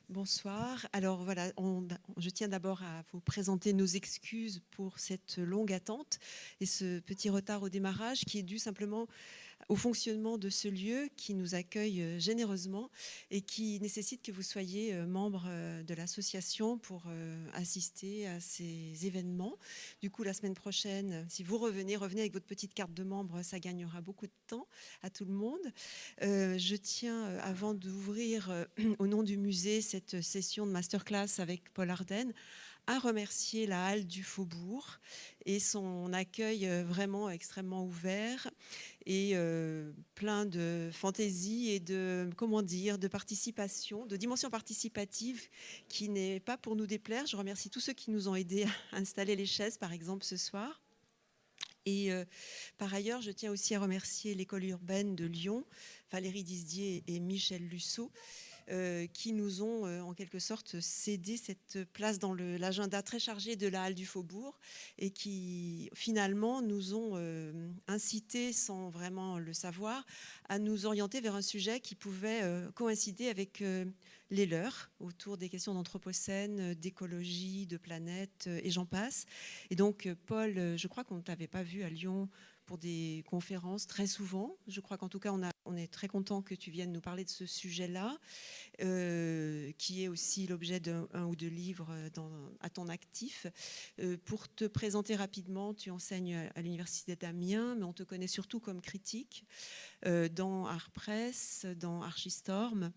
Bonsoir. Alors voilà, je tiens d'abord à vous présenter nos excuses pour cette longue attente et ce petit retard au démarrage qui est dû simplement au fonctionnement de ce lieu qui nous accueille généreusement et qui nécessite que vous soyez membre de l'association pour assister à ces événements. Du coup, la semaine prochaine, si vous revenez avec votre petite carte de membre, ça gagnera beaucoup de temps à tout le monde. Je tiens, avant d'ouvrir au nom du musée cette session de masterclass avec Paul Ardenne, à remercier la Halle du Faubourg et son accueil vraiment extrêmement ouvert et plein de fantaisie et de, de participation, de dimension participative qui n'est pas pour nous déplaire. Je remercie tous ceux qui nous ont aidés à installer les chaises, par exemple, ce soir. Et par ailleurs, je tiens aussi à remercier l'école urbaine de Lyon, Valérie Disdier et Michel Lussot, qui nous ont en quelque sorte cédé cette place dans l'agenda très chargé de la Halle du Faubourg et qui finalement nous ont incité, sans vraiment le savoir, à nous orienter vers un sujet qui pouvait coïncider avec les leurs, autour des questions d'anthropocène, d'écologie, de planète, et j'en passe. Et donc, Paul, je crois qu'on ne t'avait pas vu à Lyon pour des conférences très souvent. Je crois qu'en tout cas, on est très content que tu viennes nous parler de ce sujet-là, qui est aussi l'objet d'un ou deux livres à ton actif. Pour te présenter rapidement, tu enseignes à l'Université d'Amiens, mais on te connaît surtout comme critique dans Art Press, dans Archistorm,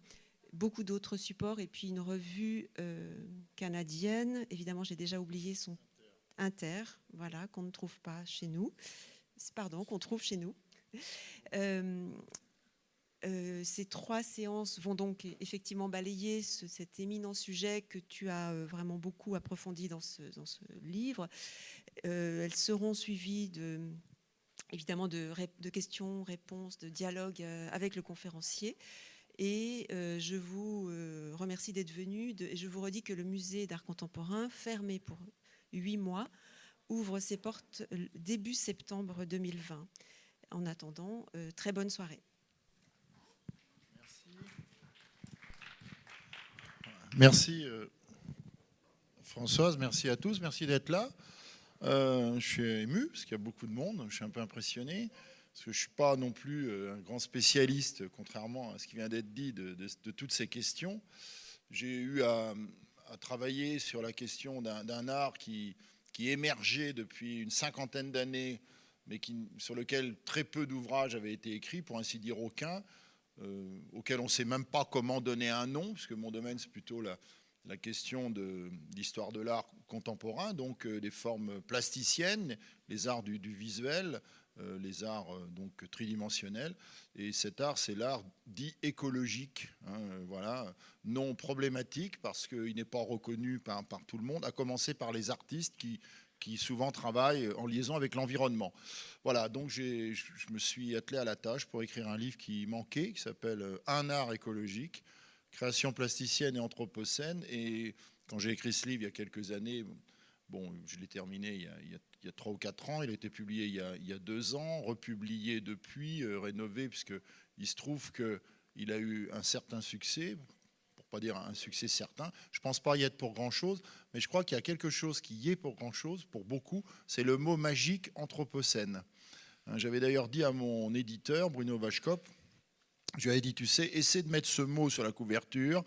beaucoup d'autres supports, et puis une revue canadienne. Évidemment, j'ai déjà oublié son Inter, voilà, qu'on ne trouve pas chez nous. Pardon, qu'on trouve chez nous. Ces 3 séances vont donc effectivement balayer cet éminent sujet que tu as vraiment beaucoup approfondi dans ce livre. Elles seront suivies évidemment de questions, réponses, de dialogues avec le conférencier. Et je vous remercie d'être venu. Et je vous redis que le musée d'art contemporain, fermé pour 8 mois, ouvre ses portes début septembre 2020. En attendant, très bonne soirée. Merci Françoise, merci à tous, merci d'être là. Je suis ému parce qu'il y a beaucoup de monde, je suis un peu impressionné parce que je ne suis pas non plus un grand spécialiste, contrairement à ce qui vient d'être dit, de toutes ces questions. J'ai eu à travailler sur la question d'un art qui émergeait depuis une cinquantaine d'années, mais sur lequel très peu d'ouvrages avaient été écrits, pour ainsi dire aucun, auquel on ne sait même pas comment donner un nom, puisque mon domaine, c'est plutôt la question de l'histoire de l'art contemporain, donc les formes plasticiennes, les arts du visuel, les arts donc tridimensionnels. Et cet art, c'est l'art dit écologique, hein, voilà, non problématique, parce qu'il n'est pas reconnu par tout le monde, à commencer par les artistes qui souvent travaillent en liaison avec l'environnement. Voilà, donc je me suis attelé à la tâche pour écrire un livre qui manquait, qui s'appelle « Un art écologique, création plasticienne et anthropocène ». Et quand j'ai écrit ce livre il y a quelques années, bon, je l'ai terminé il y a 3 ou 4 ans, il a été publié il y a 2 ans, republié depuis, rénové, puisqu'il se trouve qu'il a eu un certain succès, pour pas dire un succès certain. Je ne pense pas y être pour grand-chose, mais je crois qu'il y a quelque chose qui y est pour grand-chose, pour beaucoup, c'est le mot magique anthropocène. J'avais d'ailleurs dit à mon éditeur, Bruno Vachkop, je lui avais dit, tu sais, essaie de mettre ce mot sur la couverture,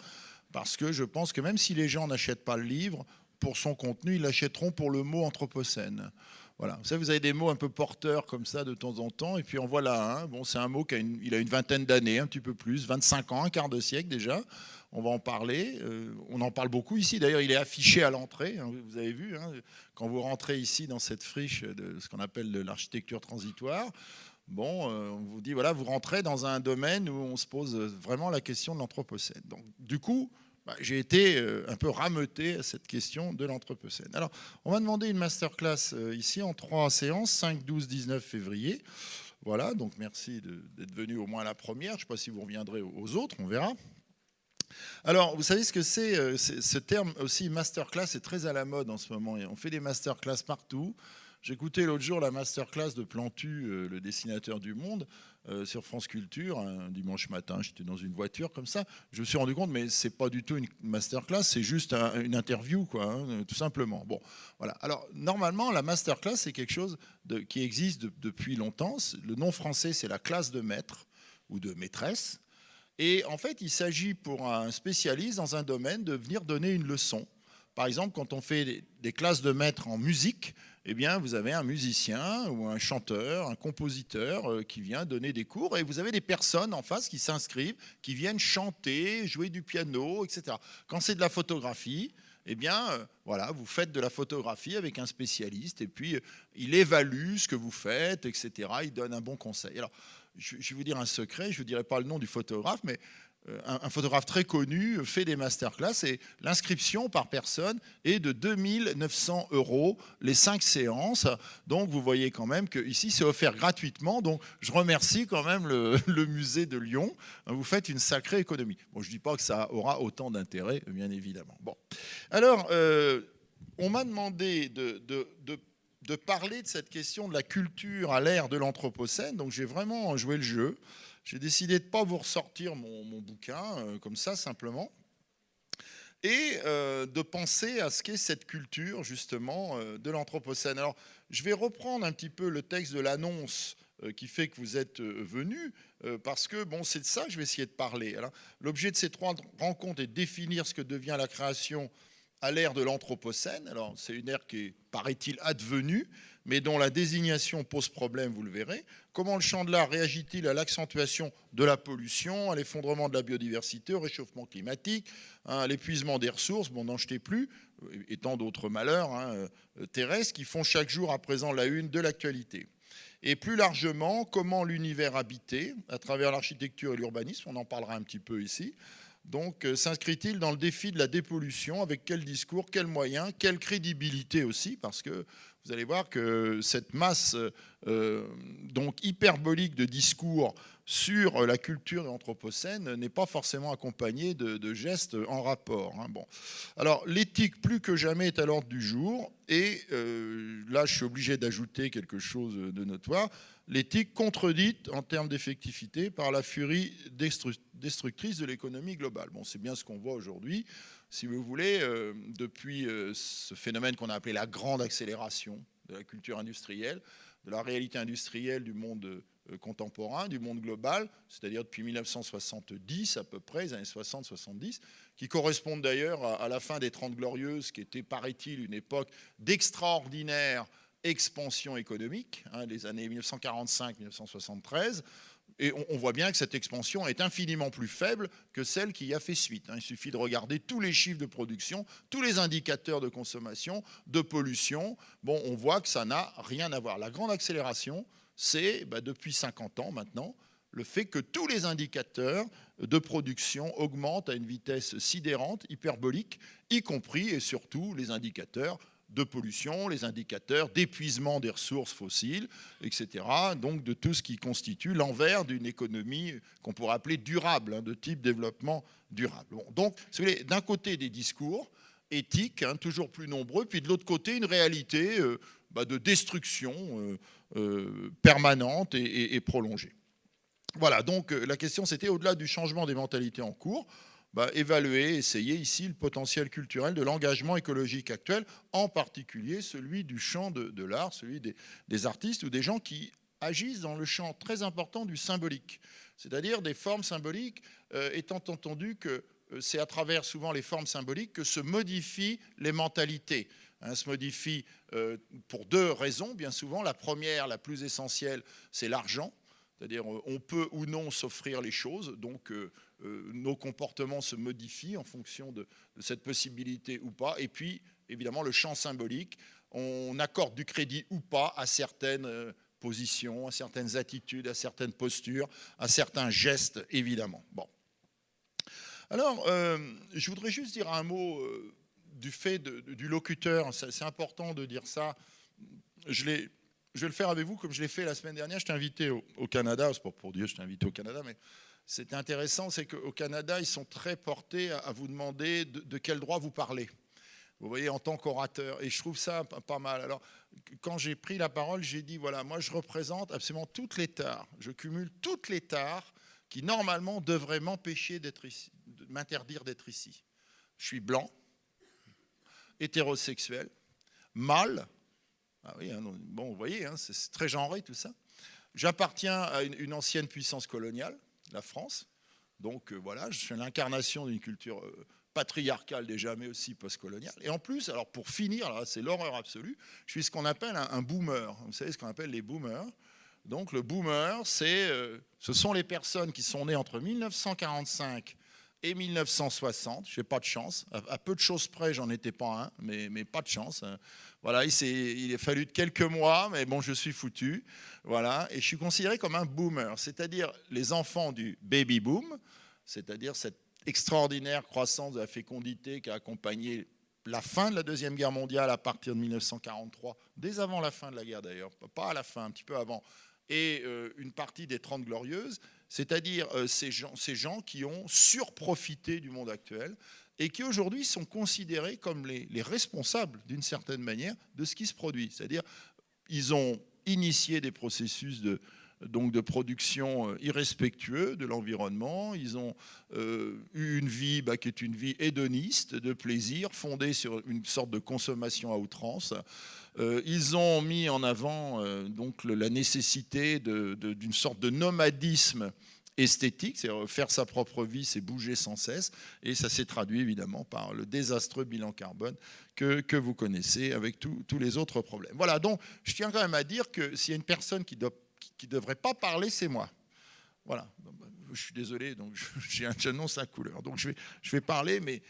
parce que je pense que même si les gens n'achètent pas le livre, pour son contenu, ils l'achèteront pour le mot anthropocène. Voilà. Vous savez, vous avez des mots un peu porteurs comme ça de temps en temps, et puis en voilà un. Bon, c'est un mot qui a une vingtaine d'années, un petit peu plus, 25 ans, un quart de siècle déjà. On va en parler. On en parle beaucoup ici. D'ailleurs, il est affiché à l'entrée. Hein, vous avez vu, hein, quand vous rentrez ici dans cette friche de ce qu'on appelle de l'architecture transitoire. Bon, on vous dit, voilà, vous rentrez dans un domaine où on se pose vraiment la question de l'anthropocène. Donc, du coup, j'ai été un peu rameuté à cette question de l'anthropocène. Alors, on va demander une masterclass ici en 3 séances, 5, 12, 19 février. Voilà, donc merci d'être venu au moins à la première. Je ne sais pas si vous reviendrez aux autres, on verra. Alors, vous savez ce que c'est ce terme aussi, masterclass, est très à la mode en ce moment. On fait des masterclass partout. J'écoutais l'autre jour la masterclass de Plantu, le dessinateur du Monde, sur France Culture, un dimanche matin. J'étais dans une voiture comme ça. Je me suis rendu compte, mais c'est pas du tout une masterclass, c'est juste une interview, quoi, hein, tout simplement. Bon, voilà. Alors, normalement, la masterclass, c'est quelque chose qui existe depuis longtemps. Le nom français, c'est la classe de maître ou de maîtresse. Et en fait, il s'agit pour un spécialiste dans un domaine de venir donner une leçon. Par exemple, quand on fait des classes de maître en musique, eh bien, vous avez un musicien ou un chanteur, un compositeur qui vient donner des cours, et vous avez des personnes en face qui s'inscrivent, qui viennent chanter, jouer du piano, etc. Quand c'est de la photographie, eh bien, voilà, vous faites de la photographie avec un spécialiste, et puis il évalue ce que vous faites, etc. Il donne un bon conseil. Alors, je vais vous dire un secret, je ne vous dirai pas le nom du photographe, mais un photographe très connu fait des masterclass et l'inscription par personne est de 2 900 € les 5 séances. Donc vous voyez quand même qu'ici c'est offert gratuitement. Donc je remercie quand même le musée de Lyon. Vous faites une sacrée économie. Bon, je ne dis pas que ça aura autant d'intérêt, bien évidemment. Bon. Alors, on m'a demandé de parler de cette question de la culture à l'ère de l'Anthropocène. Donc j'ai vraiment joué le jeu. J'ai décidé de ne pas vous ressortir mon bouquin, comme ça, simplement, et de penser à ce qu'est cette culture, justement, de l'Anthropocène. Alors, je vais reprendre un petit peu le texte de l'annonce qui fait que vous êtes venus, parce que, bon, c'est de ça que je vais essayer de parler. L'objet de ces 3 rencontres est de définir ce que devient la création à l'ère de l'Anthropocène. Alors, c'est une ère qui est, paraît-il, advenue, mais dont la désignation pose problème, vous le verrez. Comment le champ de l'art réagit-il à l'accentuation de la pollution, à l'effondrement de la biodiversité, au réchauffement climatique, à l'épuisement des ressources, bon, n'en jetez plus, et tant d'autres malheurs terrestres qui font chaque jour à présent la une de l'actualité. Et plus largement, comment l'univers habité, à travers l'architecture et l'urbanisme, on en parlera un petit peu ici, donc s'inscrit-il dans le défi de la dépollution, avec quel discours, quels moyens, quelle crédibilité aussi, parce que vous allez voir que cette masse donc hyperbolique de discours sur la culture de l'Anthropocène n'est pas forcément accompagnée de gestes en rapport. Bon. Alors l'éthique plus que jamais est à l'ordre du jour, et là je suis obligé d'ajouter quelque chose de notoire. L'éthique contredite en termes d'effectivité par la furie destructrice de l'économie globale. Bon, c'est bien ce qu'on voit aujourd'hui, si vous voulez, depuis ce phénomène qu'on a appelé la grande accélération de la culture industrielle, de la réalité industrielle du monde contemporain, du monde global, c'est-à-dire depuis 1970 à peu près, les années 60-70, qui correspondent d'ailleurs à la fin des 30 Glorieuses, qui était, paraît-il, une époque d'extraordinaire expansion économique, les années 1945-1973, et on voit bien que cette expansion est infiniment plus faible que celle qui y a fait suite. Il suffit de regarder tous les chiffres de production, tous les indicateurs de consommation, de pollution. Bon, on voit que ça n'a rien à voir. La grande accélération, c'est, depuis 50 ans maintenant, le fait que tous les indicateurs de production augmentent à une vitesse sidérante, hyperbolique, y compris et surtout les indicateurs de pollution, les indicateurs d'épuisement des ressources fossiles, etc. Donc de tout ce qui constitue l'envers d'une économie qu'on pourrait appeler durable, de type développement durable. Bon, donc, si vous voulez, d'un côté des discours éthiques, toujours plus nombreux, puis de l'autre côté une réalité de destruction permanente et prolongée. Voilà, donc la question c'était, au-delà du changement des mentalités en cours, évaluer, essayer ici le potentiel culturel de l'engagement écologique actuel, en particulier celui du champ de l'art, celui des artistes ou des gens qui agissent dans le champ très important du symbolique, c'est-à-dire des formes symboliques, étant entendu que c'est à travers souvent les formes symboliques que se modifient les mentalités. Se modifient pour 2 raisons, bien souvent. La première, la plus essentielle, c'est l'argent. C'est-à-dire on peut ou non s'offrir les choses, donc nos comportements se modifient en fonction de cette possibilité ou pas. Et puis, évidemment, le champ symbolique, on accorde du crédit ou pas à certaines positions, à certaines attitudes, à certaines postures, à certains gestes, évidemment. Bon. Alors, je voudrais juste dire un mot du fait du locuteur. C'est important de dire ça. Je vais le faire avec vous comme je l'ai fait la semaine dernière. Je t'ai invité au Canada. C'est pas pour dire je t'ai invité au Canada, mais c'était intéressant. C'est qu'au Canada, ils sont très portés à vous demander de quel droit vous parlez. vous voyez, en tant qu'orateur. Et je trouve ça pas mal. Alors, quand j'ai pris la parole, j'ai dit, voilà, moi, je représente absolument toutes les tares. Je cumule toutes les tares qui, normalement, devraient m'empêcher d'être ici, de m'interdire d'être ici. Je suis blanc, hétérosexuel, mâle. Ah oui, hein, bon, vous voyez, hein, c'est très genré tout ça. J'appartiens à une ancienne puissance coloniale, la France. Donc voilà, je suis l'incarnation d'une culture patriarcale déjà, mais aussi postcoloniale. Et en plus, alors pour finir, là, c'est l'horreur absolue, je suis ce qu'on appelle un boomer. Vous savez ce qu'on appelle les boomers. Donc le boomer, ce sont les personnes qui sont nées entre 1945 et 1960. Je n'ai pas de chance. À peu de choses près, j'en étais pas un, mais pas de chance. Voilà, il a fallu quelques mois, mais bon, je suis foutu. Voilà, et je suis considéré comme un boomer, c'est-à-dire les enfants du baby boom, c'est-à-dire cette extraordinaire croissance de la fécondité qui a accompagné la fin de la Deuxième Guerre mondiale à partir de 1943, dès avant la fin de la guerre d'ailleurs, pas à la fin, un petit peu avant, et une partie des 30 Glorieuses, c'est-à-dire ces gens qui ont surprofité du monde actuel et qui aujourd'hui sont considérés comme les responsables, d'une certaine manière, de ce qui se produit. C'est-à-dire ils ont initié des processus de production irrespectueux de l'environnement. Ils ont eu une vie qui est une vie hédoniste, de plaisir, fondée sur une sorte de consommation à outrance. Ils ont mis en avant donc la nécessité d'une sorte de nomadisme esthétique, c'est-à-dire faire sa propre vie, c'est bouger sans cesse, et ça s'est traduit évidemment par le désastreux bilan carbone que vous connaissez avec tous les autres problèmes. Voilà, donc je tiens quand même à dire que s'il y a une personne qui devrait pas parler, c'est moi. Voilà, je suis désolé, donc j'annonce la couleur. Donc je vais parler, mais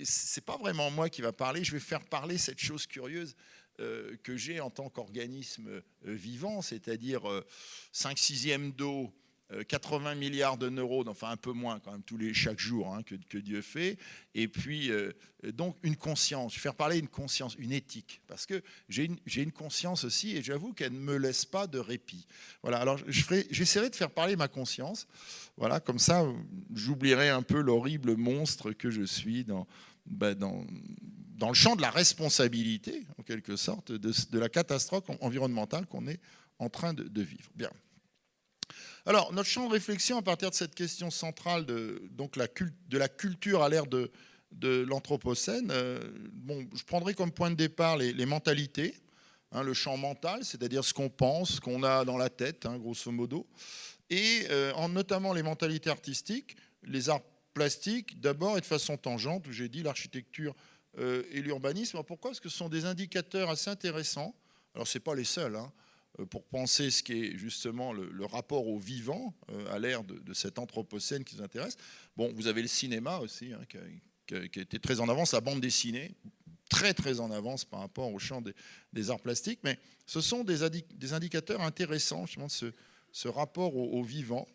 c'est pas vraiment moi qui va parler, je vais faire parler cette chose curieuse que j'ai en tant qu'organisme vivant, c'est-à-dire 5/6 d'eau, 80 milliards de neurones, enfin un peu moins quand même chaque jour hein, que Dieu fait, et puis donc une conscience, je vais faire parler une conscience, une éthique, parce que j'ai une conscience aussi, et j'avoue qu'elle ne me laisse pas de répit. Voilà, alors j'essaierai de faire parler ma conscience, voilà, comme ça j'oublierai un peu l'horrible monstre que je suis dans le champ de la responsabilité, en quelque sorte, de la catastrophe environnementale qu'on est en train de vivre. Bien. Alors, notre champ de réflexion à partir de cette question centrale de la culture à l'ère de l'Anthropocène, je prendrai comme point de départ les mentalités, hein, le champ mental, c'est-à-dire ce qu'on pense, ce qu'on a dans la tête, hein, grosso modo, et notamment les mentalités artistiques, les arts plastiques, d'abord et de façon tangente, où j'ai dit l'architecture et l'urbanisme. Pourquoi ? Parce que ce sont des indicateurs assez intéressants. Alors, ce n'est pas les seuls, hein, pour penser ce qui est justement le rapport au vivant à l'ère de cet anthropocène qui nous intéresse. Bon, vous avez le cinéma aussi, hein, qui a été très en avance, la bande dessinée, très très en avance par rapport au champ des arts plastiques, mais ce sont des indicateurs intéressants, justement, de ce rapport au vivant.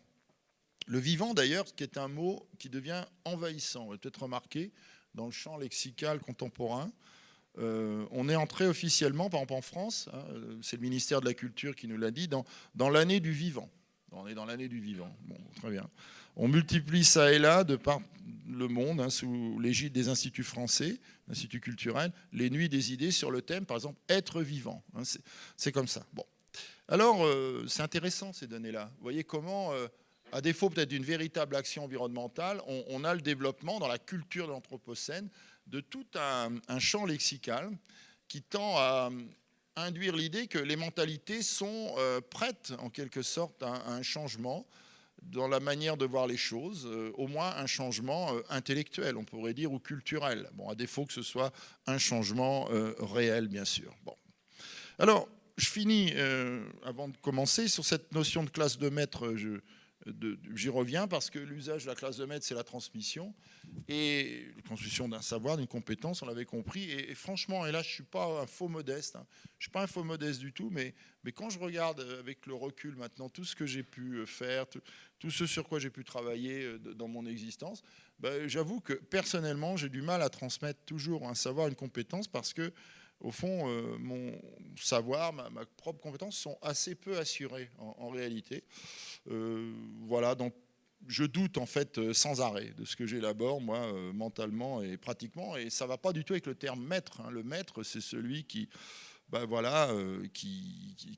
Le vivant, d'ailleurs, qui est un mot qui devient envahissant. Vous avez peut-être remarqué, dans le champ lexical contemporain, on est entré officiellement, par exemple en France, hein, c'est le ministère de la Culture qui nous l'a dit, dans l'année du vivant. On est dans l'année du vivant. Bon, très bien. On multiplie ça et là, de par le monde, hein, sous l'égide des instituts français, instituts culturels, les nuits des idées sur le thème, par exemple, être vivant. Hein, c'est comme ça. Bon. Alors, c'est intéressant ces données-là. Vous voyez comment, à défaut peut-être d'une véritable action environnementale, on a le développement dans la culture de l'Anthropocène de tout un champ lexical qui tend à induire l'idée que les mentalités sont prêtes, en quelque sorte, à un changement dans la manière de voir les choses, au moins un changement intellectuel, on pourrait dire, ou culturel. Bon, à défaut que ce soit un changement réel, bien sûr. Bon. Alors, je finis, avant de commencer, sur cette notion de classe de maître. J'y reviens parce que l'usage de la classe de maître, c'est la transmission. Et la transmission d'un savoir, d'une compétence, on l'avait compris. Et franchement, et là, je ne suis pas un faux modeste. Hein. Je ne suis pas un faux modeste du tout. Mais quand je regarde avec le recul maintenant tout ce que j'ai pu faire, tout ce sur quoi j'ai pu travailler dans mon existence, j'avoue que personnellement, j'ai du mal à transmettre toujours un savoir, une compétence parce que au fond, mon savoir, ma propre compétence sont assez peu assurés en réalité. Voilà, donc je doute en fait sans arrêt de ce que j'élabore, moi, mentalement et pratiquement. Et ça ne va pas du tout avec le terme maître. Hein. Le maître, c'est celui qui,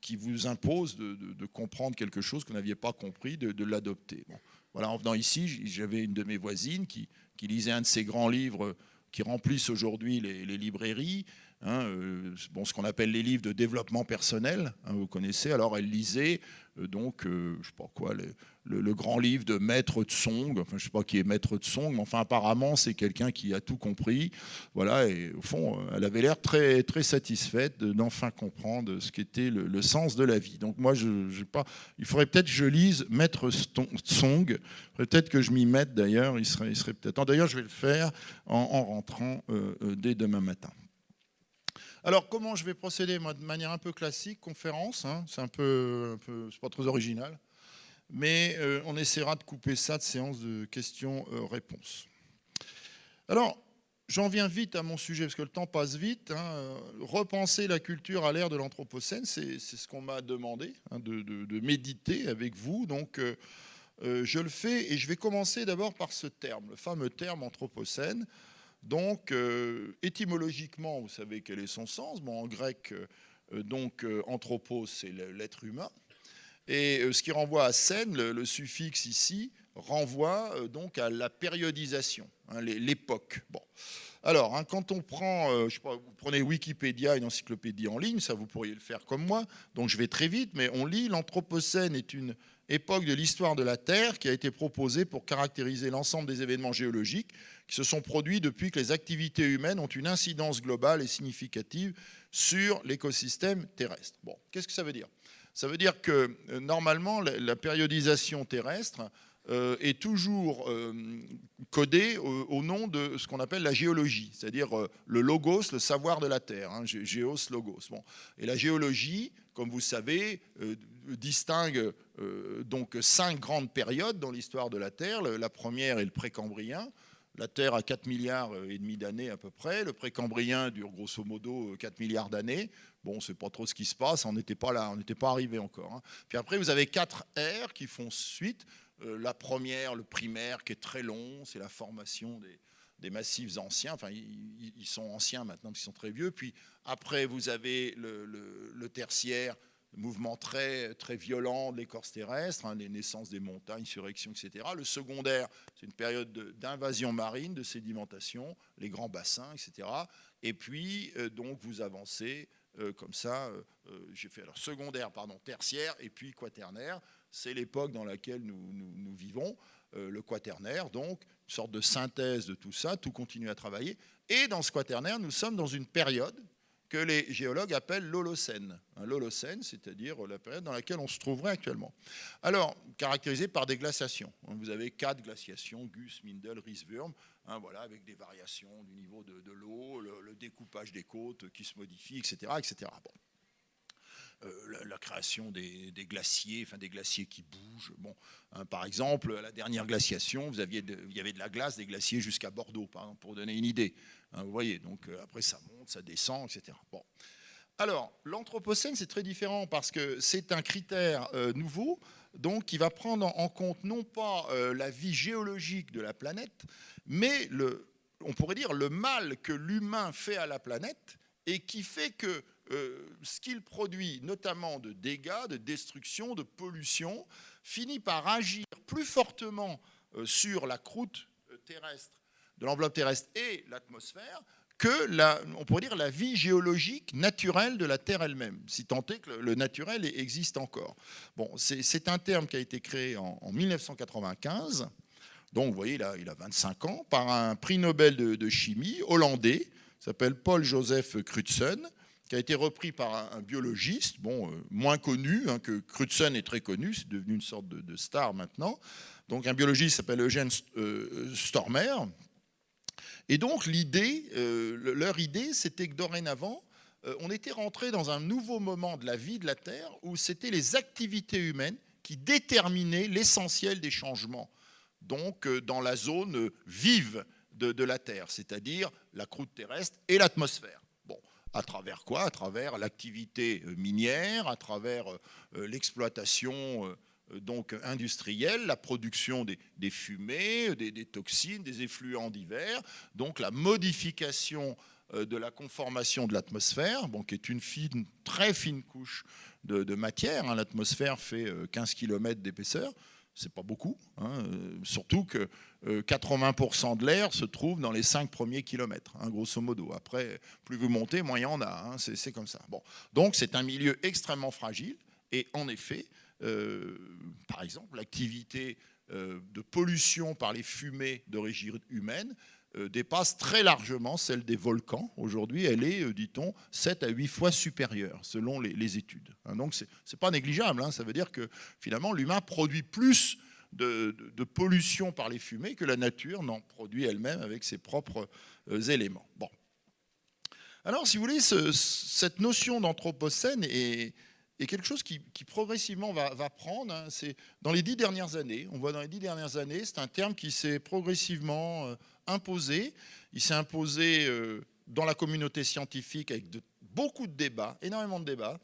qui vous impose de comprendre quelque chose que vous n'aviez pas compris, de l'adopter. Bon. Voilà, en venant ici, j'avais une de mes voisines qui lisait un de ces grands livres qui remplissent aujourd'hui les librairies, hein, ce qu'on appelle les livres de développement personnel, hein, vous connaissez. Alors elle lisait je sais pas quoi, le grand livre de Maître Tsong, enfin je sais pas qui est Maître Tsong, mais enfin apparemment c'est quelqu'un qui a tout compris, voilà, et au fond elle avait l'air très, très satisfaite d'enfin comprendre ce qu'était le sens de la vie. Donc moi il faudrait peut-être que je lise Maître Tsong, peut-être que je m'y mette d'ailleurs, il serait peut-être. D'ailleurs je vais le faire en rentrant dès demain matin. Alors, comment je vais procéder, moi, de manière un peu classique, conférence, hein, c'est c'est pas très original, mais on essaiera de couper ça de séance de questions-réponses. Alors, j'en viens vite à mon sujet, parce que le temps passe vite. Hein, repenser la culture à l'ère de l'Anthropocène, c'est ce qu'on m'a demandé, hein, de méditer avec vous. Donc, je le fais, et je vais commencer d'abord par ce terme, le fameux terme Anthropocène. Donc, étymologiquement, vous savez quel est son sens. Bon, en grec, anthropos, c'est l'être humain. Et ce qui renvoie à scène, le suffixe ici, renvoie donc à la périodisation, hein, l'époque. Bon. Alors, hein, quand on prend, je sais pas, vous prenez Wikipédia, une encyclopédie en ligne, ça vous pourriez le faire comme moi, donc je vais très vite, mais on lit l'Anthropocène est une époque de l'histoire de la Terre qui a été proposée pour caractériser l'ensemble des événements géologiques qui se sont produits depuis que les activités humaines ont une incidence globale et significative sur l'écosystème terrestre. Bon, qu'est-ce que ça veut dire ? Ça veut dire que normalement, la périodisation terrestre est toujours codée au nom de ce qu'on appelle la géologie, c'est-à-dire le logos, le savoir de la Terre, hein, géos, logos. Bon. Et la géologie, comme vous savez, distingue donc 5 grandes périodes dans l'histoire de la Terre. La première est le précambrien. La Terre a 4 milliards et demi d'années à peu près. Le précambrien dure grosso modo 4 milliards d'années. Bon, on ne sait pas trop ce qui se passe, on n'était pas là, on n'était pas arrivé encore. Hein. Puis après, vous avez 4 ères qui font suite. La première, le primaire, qui est très long, c'est la formation des massifs anciens. Enfin, ils sont anciens maintenant, parce qu'ils sont très vieux. Puis après, vous avez le tertiaire, mouvement très, très violent de l'écorce terrestre, hein, les naissances des montagnes, surrections, etc. Le secondaire, c'est une période d'invasion marine, de sédimentation, les grands bassins, etc. Et puis, donc, vous avancez comme ça. J'ai fait alors secondaire, pardon, tertiaire, et puis quaternaire. C'est l'époque dans laquelle nous vivons, le quaternaire, donc, une sorte de synthèse de tout ça, tout continue à travailler. Et dans ce quaternaire, nous sommes dans une période que les géologues appellent l'Holocène. L'Holocène, c'est-à-dire la période dans laquelle on se trouverait actuellement. Alors, caractérisée par des glaciations. Vous avez 4 glaciations, Gus, Mindel, Rieswurm, hein, voilà, avec des variations du niveau de l'eau, le découpage des côtes qui se modifie, etc. etc. Bon. La création des glaciers, enfin des glaciers qui bougent. Bon, hein, par exemple, à la dernière glaciation, il y avait de la glace des glaciers jusqu'à Bordeaux, par exemple, pour donner une idée. Hein, vous voyez, donc après ça monte, ça descend, etc. Bon. Alors, l'Anthropocène, c'est très différent parce que c'est un critère nouveau, donc qui va prendre en compte non pas la vie géologique de la planète, mais on pourrait dire le mal que l'humain fait à la planète et qui fait que ce qu'il produit, notamment de dégâts, de destruction, de pollution, finit par agir plus fortement sur la croûte terrestre, de l'enveloppe terrestre et l'atmosphère que, on pourrait dire, la vie géologique naturelle de la Terre elle-même, si tant est que le naturel existe encore. Bon, c'est un terme qui a été créé en 1995, donc vous voyez, il a 25 ans, par un prix Nobel de chimie hollandais, s'appelle Paul Joseph Crutzen, qui a été repris par un biologiste, bon, moins connu, hein, que Crutzen est très connu, c'est devenu une sorte de star maintenant. Donc un biologiste qui s'appelle Eugène Stormer. Et donc leur idée, c'était que dorénavant, on était rentré dans un nouveau moment de la vie de la Terre où c'était les activités humaines qui déterminaient l'essentiel des changements. Donc dans la zone vive de la Terre, c'est-à-dire la croûte terrestre et l'atmosphère. Bon, à travers quoi ? À travers l'activité minière, à travers l'exploitation donc industrielle, la production des fumées, des toxines, des effluents divers, donc la modification de la conformation de l'atmosphère, bon, qui est une très fine couche de matière. Hein. L'atmosphère fait 15 km d'épaisseur, c'est pas beaucoup, hein, surtout que 80% de l'air se trouve dans les 5 premiers kilomètres, hein, grosso modo. Après, plus vous montez, moins il y en a, hein, c'est comme ça. Bon. Donc c'est un milieu extrêmement fragile, et en effet, par exemple, l'activité de pollution par les fumées d'origine humaine dépasse très largement celle des volcans. Aujourd'hui, elle est, dit-on, 7 à 8 fois supérieure, selon les études. Donc, ce n'est pas négligeable. Hein. Ça veut dire que, finalement, l'humain produit plus de pollution par les fumées que la nature n'en produit elle-même avec ses propres éléments. Bon. Alors, si vous voulez, cette notion d'anthropocène est quelque chose qui progressivement va prendre. Hein. C'est dans les 10 dernières années. On voit dans les 10 dernières années, c'est un terme qui s'est progressivement imposé. Il s'est imposé dans la communauté scientifique avec beaucoup de débats, énormément de débats,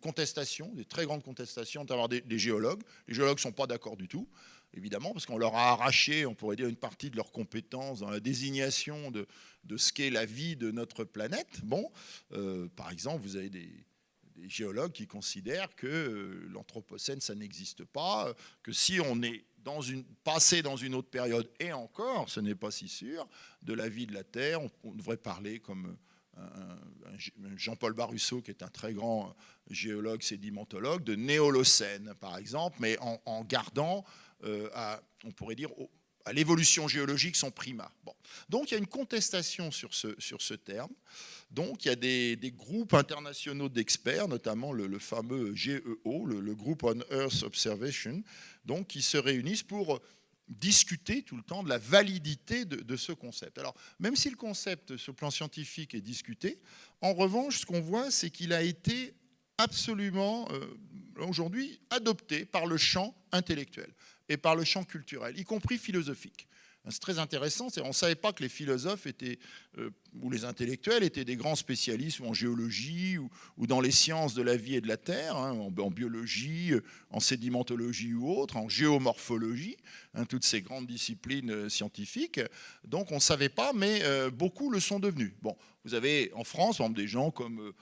contestations, des très grandes contestations, notamment des géologues. Les géologues ne sont pas d'accord du tout, évidemment, parce qu'on leur a arraché, on pourrait dire, une partie de leurs compétences dans la désignation de ce qu'est la vie de notre planète. Bon, par exemple, vous avez des géologues qui considèrent que l'anthropocène, ça n'existe pas, que si on est passé dans une autre période, et encore, ce n'est pas si sûr, de la vie de la Terre, on devrait parler comme Jean-Paul Barusso, qui est un très grand géologue sédimentologue, de néolocène, par exemple, mais en gardant, on pourrait dire, à l'évolution géologique son primat. Bon. Donc il y a une contestation sur ce terme. Donc il y a des groupes internationaux d'experts, notamment le fameux GEO, le Group on Earth Observation, donc, qui se réunissent pour discuter tout le temps de la validité de ce concept. Alors, même si le concept sur le plan scientifique est discuté, en revanche, ce qu'on voit, c'est qu'il a été absolument, aujourd'hui, adopté par le champ intellectuel et par le champ culturel, y compris philosophique. C'est très intéressant, on ne savait pas que les philosophes étaient, ou les intellectuels étaient des grands spécialistes en géologie ou dans les sciences de la vie et de la terre, hein, en biologie, en sédimentologie ou autre, en géomorphologie, hein, toutes ces grandes disciplines scientifiques. Donc on ne savait pas, mais beaucoup le sont devenus. Bon, vous avez en France, par exemple, des gens comme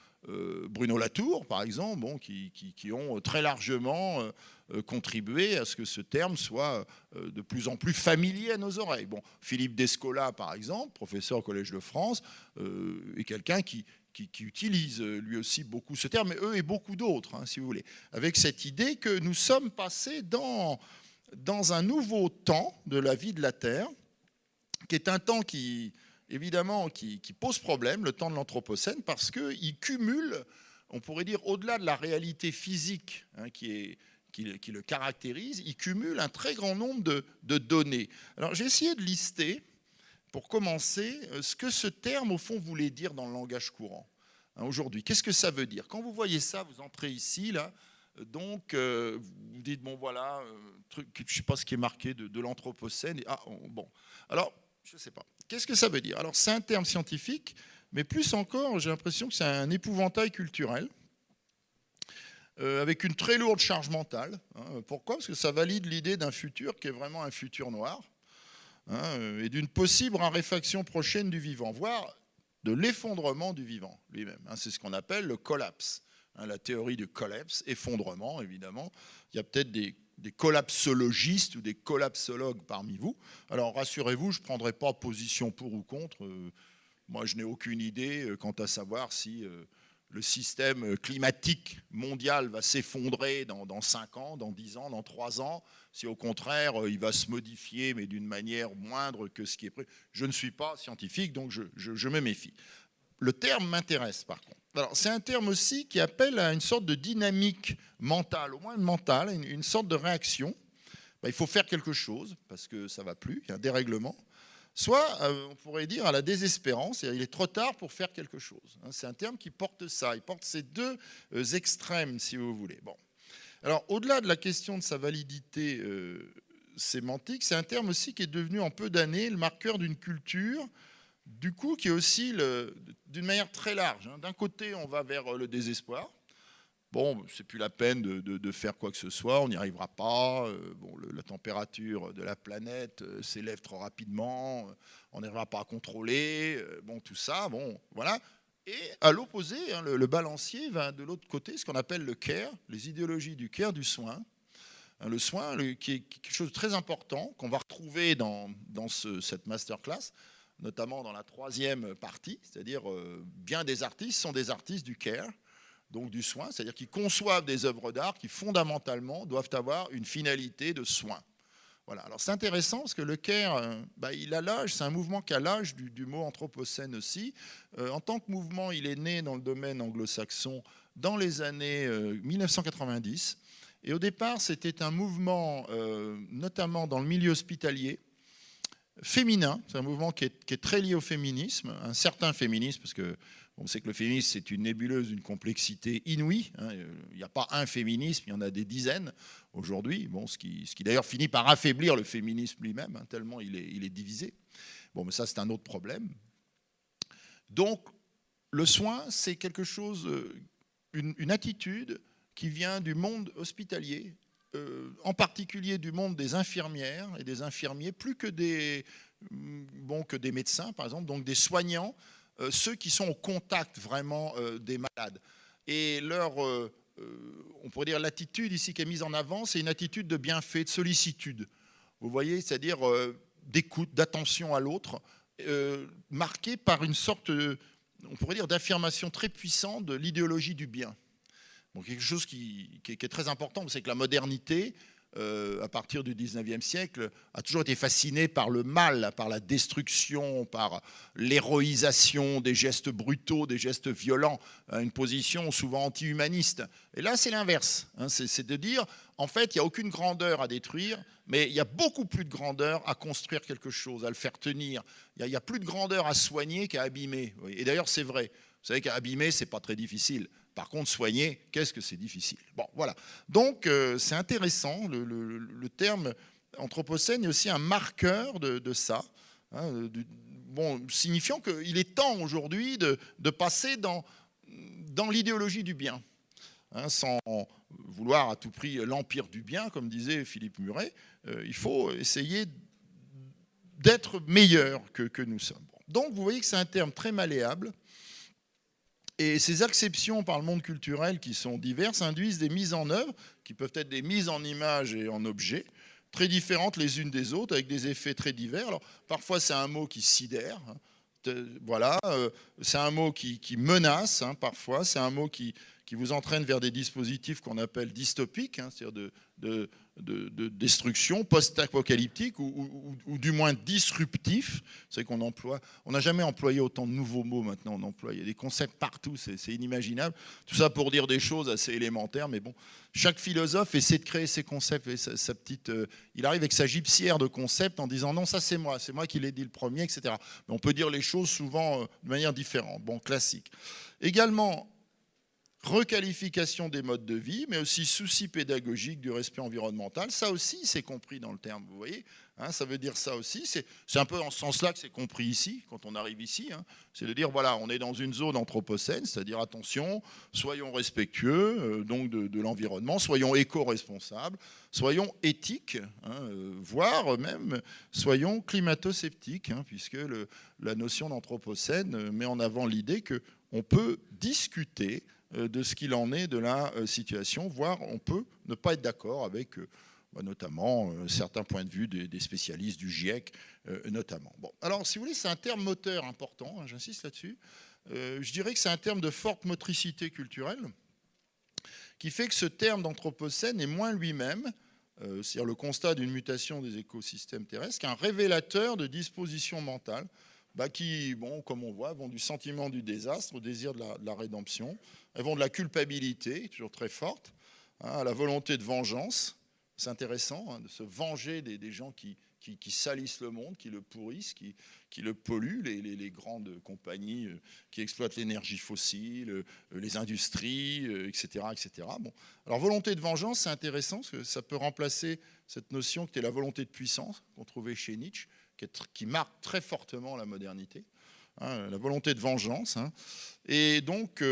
Bruno Latour, par exemple, bon, qui ont très largement contribué à ce que ce terme soit de plus en plus familier à nos oreilles. Bon, Philippe Descola, par exemple, professeur au Collège de France, est quelqu'un qui utilise lui aussi beaucoup ce terme, mais eux et beaucoup d'autres, hein, si vous voulez, avec cette idée que nous sommes passés dans un nouveau temps de la vie de la Terre, qui est un temps évidemment, qui pose problème, le temps de l'Anthropocène, parce qu'il cumule, on pourrait dire, au-delà de la réalité physique, hein, qui le caractérise, il cumule un très grand nombre de données. Alors j'ai essayé de lister, pour commencer, ce que ce terme, au fond, voulait dire dans le langage courant, hein, aujourd'hui. Qu'est-ce que ça veut dire? Quand vous voyez ça, vous entrez ici, là, donc vous dites, bon voilà, truc, je ne sais pas ce qui est marqué de l'Anthropocène. Bon, alors, je ne sais pas. Qu'est-ce que ça veut dire? Alors c'est un terme scientifique, mais plus encore, j'ai l'impression que c'est un épouvantail culturel, avec une très lourde charge mentale. Hein. Pourquoi? Parce que ça valide l'idée d'un futur qui est vraiment un futur noir, hein, et d'une possible raréfaction prochaine du vivant, voire de l'effondrement du vivant lui-même. Hein. C'est ce qu'on appelle le collapse, hein, la théorie du collapse, effondrement évidemment. Il y a peut-être des collapsologistes ou des collapsologues parmi vous. Alors rassurez-vous, je ne prendrai pas position pour ou contre. Moi, je n'ai aucune idée quant à savoir si le système climatique mondial va s'effondrer dans 5 ans, dans 10 ans, dans 3 ans, si au contraire, il va se modifier, mais d'une manière moindre que ce qui est prévu. Je ne suis pas scientifique, donc je me méfie. Le terme m'intéresse, par contre. Alors, c'est un terme aussi qui appelle à une sorte de dynamique mentale, au moins mentale, une sorte de réaction. Il faut faire quelque chose, parce que ça ne va plus, il y a un dérèglement. Soit, on pourrait dire, à la désespérance, c'est-à-dire il est trop tard pour faire quelque chose. C'est un terme qui porte ça, il porte ces deux extrêmes, si vous voulez. Bon. Alors, au-delà de la question de sa validité sémantique, c'est un terme aussi qui est devenu en peu d'années le marqueur d'une culture, du coup, qui est aussi d'une manière très large. D'un côté, on va vers le désespoir. bon, c'est plus la peine de faire quoi que ce soit, on n'y arrivera pas, bon, la température de la planète s'élève trop rapidement, on n'arrivera pas à contrôler, bon, tout ça, bon, voilà. Et à l'opposé, hein, le balancier va de l'autre côté, ce qu'on appelle le care, les idéologies du care, du soin. Le soin, qui est quelque chose de très important, qu'on va retrouver dans cette masterclass, notamment dans la 3e partie, c'est-à-dire bien des artistes sont des artistes du care, donc du soin, c'est-à-dire qu'ils conçoivent des œuvres d'art qui fondamentalement doivent avoir une finalité de soin. Voilà. Alors c'est intéressant parce que le care, il a l'âge, c'est un mouvement qui a l'âge du mot anthropocène aussi. En tant que mouvement, il est né dans le domaine anglo-saxon dans les années 1990. Et au départ, c'était un mouvement, notamment dans le milieu hospitalier, féminin. C'est un mouvement qui est très lié au féminisme, un certain féminisme, parce que on sait que le féminisme, c'est une nébuleuse d'une complexité inouïe. Hein. Il n'y a pas un féminisme, il y en a des dizaines aujourd'hui. Bon, ce qui d'ailleurs finit par affaiblir le féminisme lui-même, hein, tellement il est divisé. Bon, mais ça, c'est un autre problème. Donc, le soin, c'est quelque chose, une attitude qui vient du monde hospitalier, en particulier du monde des infirmières et des infirmiers, plus que des médecins, par exemple, donc des soignants, ceux qui sont au contact vraiment des malades. Et on pourrait dire l'attitude ici qui est mise en avant, c'est une attitude de bienfait, de sollicitude. Vous voyez, c'est-à-dire d'écoute, d'attention à l'autre, marquée par une sorte, on pourrait dire, d'affirmation très puissante de l'idéologie du bien. Donc quelque chose qui est très important, c'est que la modernité, à partir du 19e siècle, a toujours été fascinée par le mal, par la destruction, par l'héroïsation des gestes brutaux, des gestes violents, une position souvent anti-humaniste. Et là, c'est l'inverse. Hein, c'est de dire, en fait, il n'y a aucune grandeur à détruire, mais il y a beaucoup plus de grandeur à construire quelque chose, à le faire tenir. Il y a plus de grandeur à soigner qu'à abîmer. Et d'ailleurs, c'est vrai. Vous savez qu'à abîmer, ce n'est pas très difficile. Par contre, soigner, qu'est-ce que c'est difficile. Bon, voilà. Donc, c'est intéressant. Le terme anthropocène est aussi un marqueur de ça, hein, signifiant qu'il est temps aujourd'hui de passer dans l'idéologie du bien, hein, sans vouloir à tout prix l'empire du bien, comme disait Philippe Muret. Il faut essayer d'être meilleur que nous sommes. Donc, vous voyez que c'est un terme très malléable. Et ces acceptions par le monde culturel qui sont diverses induisent des mises en œuvre, qui peuvent être des mises en images et en objets, très différentes les unes des autres, avec des effets très divers. Alors, parfois, c'est un mot qui sidère, hein, voilà, c'est un mot qui menace, hein, parfois, c'est un mot qui vous entraîne vers des dispositifs qu'on appelle dystopiques, hein, c'est-à-dire de destruction post-apocalyptique ou du moins disruptif. C'est qu'on emploie, on n'a jamais employé autant de nouveaux mots maintenant, il y a des concepts partout, c'est inimaginable. Tout ça pour dire des choses assez élémentaires, mais bon, chaque philosophe essaie de créer ses concepts, et sa petite, il arrive avec sa gypsière de concepts en disant non, ça c'est moi qui l'ai dit le premier, etc. Mais on peut dire les choses souvent de manière différente, bon, classique. Également, requalification des modes de vie, mais aussi souci pédagogique du respect environnemental. Ça aussi, c'est compris dans le terme, vous voyez, hein, ça veut dire ça aussi. C'est un peu en ce sens-là que c'est compris ici, quand on arrive ici. Hein. C'est de dire, voilà, on est dans une zone anthropocène, c'est-à-dire, attention, soyons respectueux donc de l'environnement, soyons éco-responsables, soyons éthiques, hein, voire même soyons climato-sceptiques, hein, puisque la notion d'anthropocène met en avant l'idée qu'on peut discuter de ce qu'il en est de la situation, voire on peut ne pas être d'accord avec notamment certains points de vue des spécialistes du GIEC notamment. Bon, alors si vous voulez, c'est un terme moteur important, hein, j'insiste là-dessus. Je dirais que c'est un terme de forte motricité culturelle qui fait que ce terme d'anthropocène est moins lui-même, c'est-à-dire le constat d'une mutation des écosystèmes terrestres, qu'un révélateur de dispositions mentales qui, bon, comme on voit, vont du sentiment du désastre au désir de la rédemption. Elles vont de la culpabilité, toujours très forte, hein, à la volonté de vengeance. C'est intéressant, hein, de se venger des gens qui salissent le monde, qui le pourrissent, qui le polluent, les grandes compagnies qui exploitent l'énergie fossile, les industries, etc. etc. Bon. Alors, volonté de vengeance, c'est intéressant, parce que ça peut remplacer cette notion qui est la volonté de puissance, qu'on trouvait chez Nietzsche, qui marque très fortement la modernité. la volonté de vengeance. Et donc,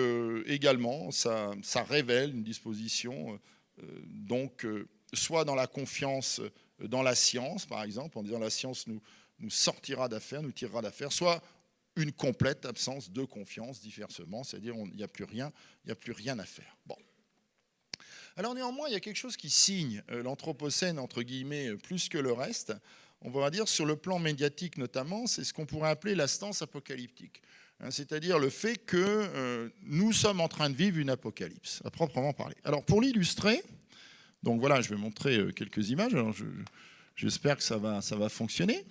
également, ça révèle une disposition, soit dans la confiance dans la science, par exemple, en disant la science nous sortira d'affaire, nous tirera d'affaire, soit une complète absence de confiance, diversement, c'est-à-dire il n'y a plus rien à faire. Bon. Alors néanmoins, il y a quelque chose qui signe l'Anthropocène, entre guillemets, plus que le reste. On va dire sur le plan médiatique notamment, c'est ce qu'on pourrait appeler la stance apocalyptique. C'est-à-dire le fait que nous sommes en train de vivre une apocalypse, à proprement parler. Alors pour l'illustrer, donc voilà, je vais montrer quelques images. Alors j'espère que ça va fonctionner.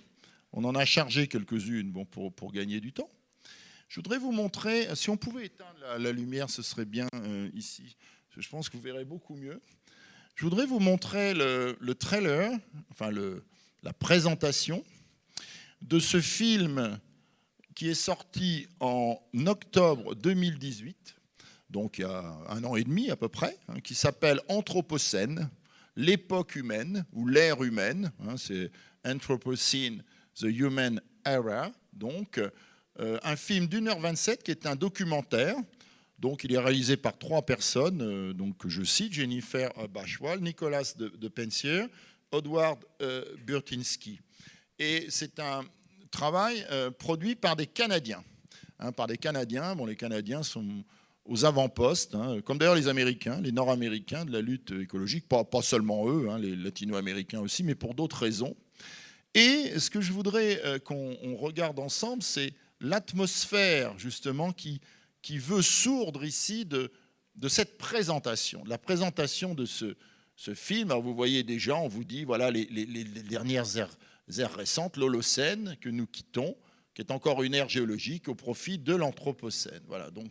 On en a chargé quelques-unes pour gagner du temps. Je voudrais vous montrer, si on pouvait éteindre la lumière, ce serait bien ici. Je pense que vous verrez beaucoup mieux. Je voudrais vous montrer le trailer, enfin la présentation de ce film qui est sorti en octobre 2018, donc il y a 1 an et demi à peu près, qui s'appelle Anthropocène, l'époque humaine ou l'ère humaine. C'est Anthropocene, The Human Era. Donc un film d'1h27 qui est un documentaire. Donc, il est réalisé par 3 personnes, donc, que je cite, Jennifer Bashwal, Nicolas de Pensier, Edward Burtynsky. Et c'est un travail produit par des Canadiens. Les Canadiens sont aux avant-postes, comme d'ailleurs les Américains, les Nord-Américains de la lutte écologique, pas seulement eux, les Latino-Américains aussi, mais pour d'autres raisons. Et ce que je voudrais qu'on regarde ensemble, c'est l'atmosphère, justement, qui veut sourdre ici de cette présentation, de la présentation de ce film. Alors vous voyez déjà, on vous dit, voilà les dernières ères récentes, l'Holocène que nous quittons, qui est encore une ère géologique au profit de l'Anthropocène. Voilà, donc.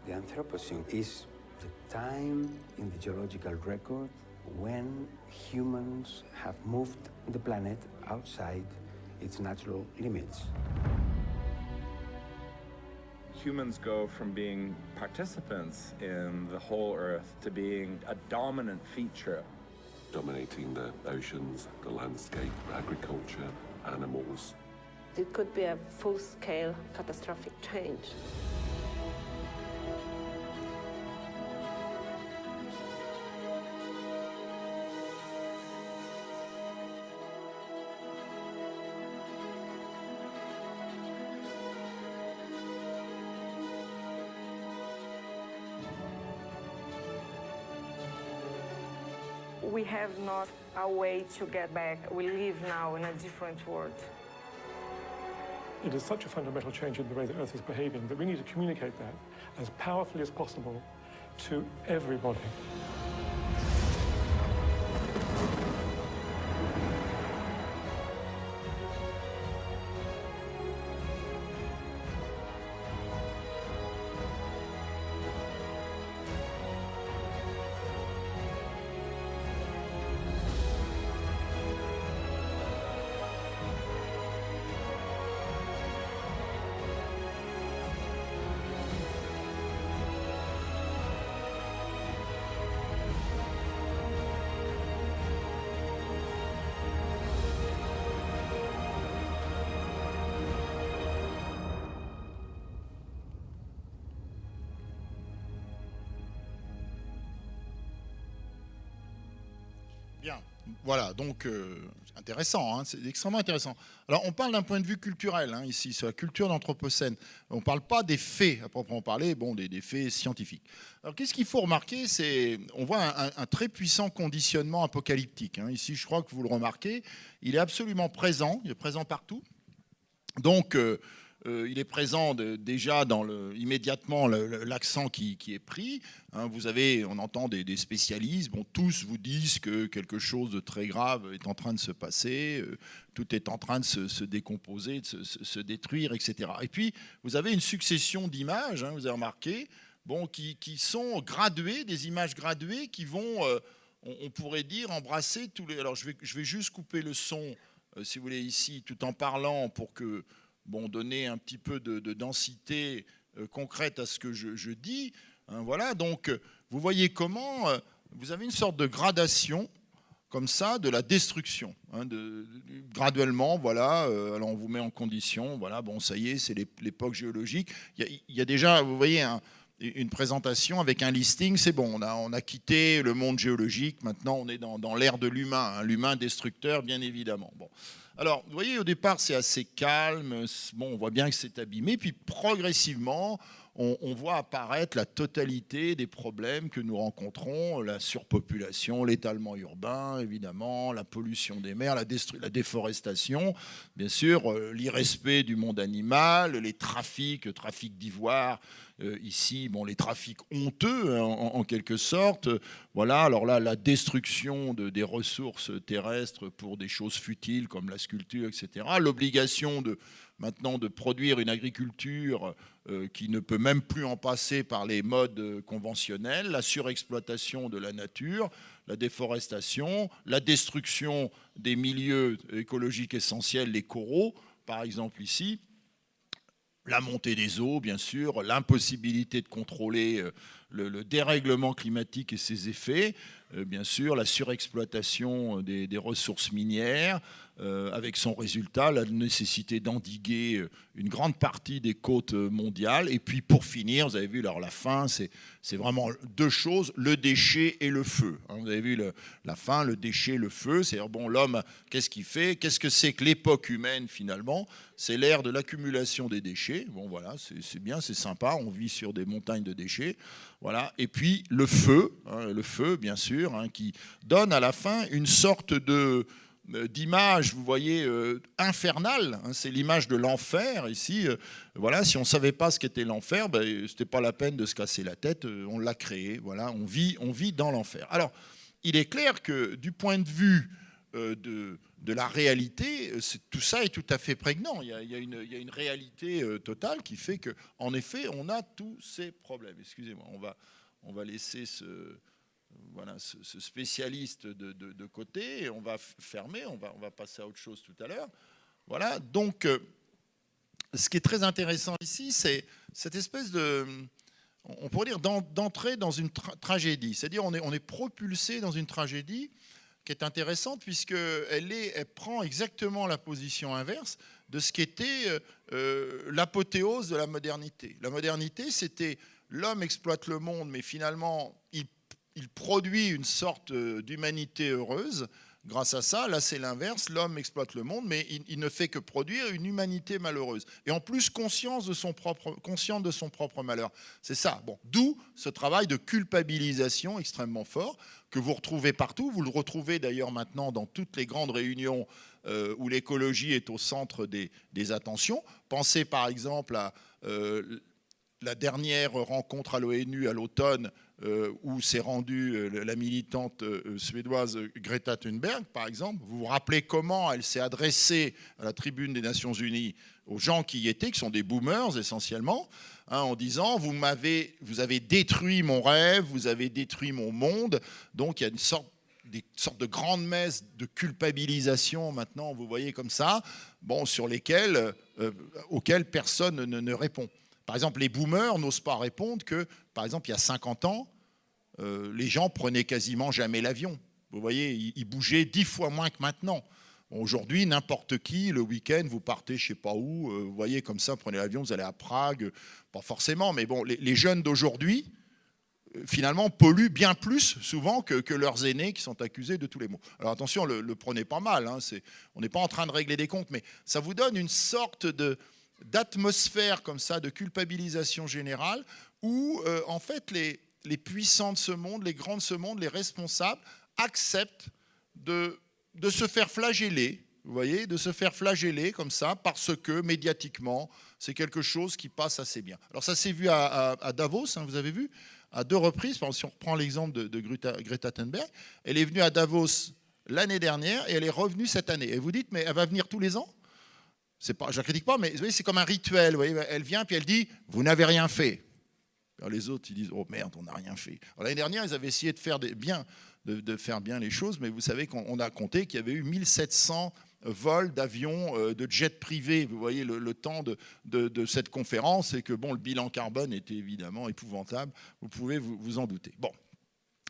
The Anthropocene is the time in the geological record when humans have moved the planet outside its natural limits. Humans go from being participants in the whole Earth to being a dominant feature. Dominating the oceans, the landscape, agriculture, animals. It could be a full-scale catastrophic change. We have not a way to get back. We live now in a different world. It is such a fundamental change in the way the Earth is behaving that we need to communicate that as powerfully as possible to everybody. Bien, voilà, donc intéressant, c'est extrêmement intéressant. Alors on parle d'un point de vue culturel ici, sur la culture d'Anthropocène. On ne parle pas des faits à proprement parler, des faits scientifiques. Alors qu'est-ce qu'il faut remarquer, on voit un très puissant conditionnement apocalyptique. Ici, je crois que vous le remarquez, il est absolument présent, il est présent partout. Donc il est présent déjà immédiatement l'accent qui est pris. On entend des spécialistes, tous vous disent que quelque chose de très grave est en train de se passer, tout est en train de se décomposer, de se détruire, etc. Et puis, vous avez une succession d'images, vous avez remarqué, qui sont graduées, des images graduées qui vont, on pourrait dire, embrasser tous les... Alors, je vais juste couper le son, si vous voulez, ici, tout en parlant pour que... donner un petit peu de densité concrète à ce que je dis. Voilà, donc vous voyez comment vous avez une sorte de gradation comme ça de la destruction, graduellement, voilà, alors on vous met en condition, voilà, bon ça y est, c'est l'époque géologique. Il y a déjà, vous voyez, une présentation avec un listing, c'est bon, on a quitté le monde géologique, maintenant on est dans l'ère de l'humain, l'humain destructeur bien évidemment. Bon. Alors, vous voyez, au départ c'est assez calme, bon, on voit bien que c'est abîmé, puis progressivement, on voit apparaître la totalité des problèmes que nous rencontrons, la surpopulation, l'étalement urbain, évidemment, la pollution des mers, la déforestation, bien sûr, l'irrespect du monde animal, les trafics d'ivoire, ici, bon, les trafics honteux, en quelque sorte. Voilà, alors là, la destruction des ressources terrestres pour des choses futiles comme la sculpture, etc. L'obligation maintenant de produire une agriculture qui ne peut même plus en passer par les modes conventionnels, la surexploitation de la nature, la déforestation, la destruction des milieux écologiques essentiels, les coraux, par exemple ici, la montée des eaux, bien sûr, l'impossibilité de contrôler le dérèglement climatique et ses effets, bien sûr, la surexploitation des ressources minières, avec son résultat, la nécessité d'endiguer une grande partie des côtes mondiales. Et puis pour finir, vous avez vu, alors la fin, c'est vraiment deux choses, le déchet et le feu. Vous avez vu la fin, le déchet, le feu. C'est-à-dire, bon, l'homme, qu'est-ce qu'il fait? Qu'est-ce que c'est que l'époque humaine, finalement? C'est l'ère de l'accumulation des déchets. Bon, voilà, c'est bien, c'est sympa, on vit sur des montagnes de déchets. Voilà. Et puis le feu, bien sûr, qui donne à la fin une sorte d'image, vous voyez, infernale. C'est l'image de l'enfer ici. Voilà, si on ne savait pas ce qu'était l'enfer, ce n'était pas la peine de se casser la tête, on l'a créé. Voilà, on vit dans l'enfer. Alors, il est clair que du point de vue de la réalité, tout ça est tout à fait prégnant. Il y a une réalité totale qui fait qu'en effet, on a tous ces problèmes. Excusez-moi, on va laisser ce spécialiste de côté, et on va fermer, on va passer à autre chose tout à l'heure. Voilà, donc ce qui est très intéressant ici, c'est cette espèce on pourrait dire, d'entrer dans une tragédie. C'est-à-dire on est propulsé dans une tragédie qui est intéressante puisqu'elle prend exactement la position inverse de ce qu'était l'apothéose de la modernité. La modernité, c'était l'homme exploite le monde, mais finalement, il produit une sorte d'humanité heureuse. Grâce à ça, là c'est l'inverse, l'homme exploite le monde, mais il ne fait que produire une humanité malheureuse. Et en plus, conscient de son propre malheur. C'est ça. Bon, d'où ce travail de culpabilisation extrêmement fort, que vous retrouvez partout. Vous le retrouvez d'ailleurs maintenant dans toutes les grandes réunions où l'écologie est au centre des attentions. Pensez par exemple à la dernière rencontre à l'ONU à l'automne, où s'est rendue la militante suédoise Greta Thunberg, par exemple. Vous vous rappelez comment elle s'est adressée à la tribune des Nations Unies aux gens qui y étaient, qui sont des boomers essentiellement, en disant vous avez détruit mon rêve, vous avez détruit mon monde. Donc il y a des sortes de grandes messes de culpabilisation maintenant, vous voyez comme ça, auxquelles personne ne répond. Par exemple, les boomers n'osent pas répondre que, par exemple, il y a 50 ans, les gens prenaient quasiment jamais l'avion. Vous voyez, ils bougeaient 10 fois moins que maintenant. Bon, aujourd'hui, n'importe qui, le week-end, vous partez je ne sais pas où, vous voyez, comme ça, prenez l'avion, vous allez à Prague, pas forcément, mais bon, les jeunes d'aujourd'hui, finalement, polluent bien plus souvent que leurs aînés qui sont accusés de tous les maux. Alors attention, le prenez pas mal, on n'est pas en train de régler des comptes, mais ça vous donne une sorte d'atmosphère comme ça, de culpabilisation générale, où en fait les puissants de ce monde, les grands de ce monde, les responsables acceptent de se faire flageller, vous voyez, de se faire flageller comme ça, parce que médiatiquement, c'est quelque chose qui passe assez bien. Alors ça s'est vu à Davos, vous avez vu, à 2 reprises. Si on reprend l'exemple de Greta Thunberg, elle est venue à Davos l'année dernière et elle est revenue cette année. Et vous dites, mais elle va venir tous les ans ? Je ne critique pas, mais vous voyez, c'est comme un rituel. Vous voyez, elle vient puis elle dit « vous n'avez rien fait ». Alors les autres, ils disent « oh merde, on n'a rien fait ». L'année dernière, ils avaient essayé de faire bien les choses, mais vous savez qu'on a compté qu'il y avait eu 1700 vols d'avions, de jets privés. Vous voyez le temps de cette conférence, et que bon, le bilan carbone était évidemment épouvantable. Vous pouvez vous en douter. Bon.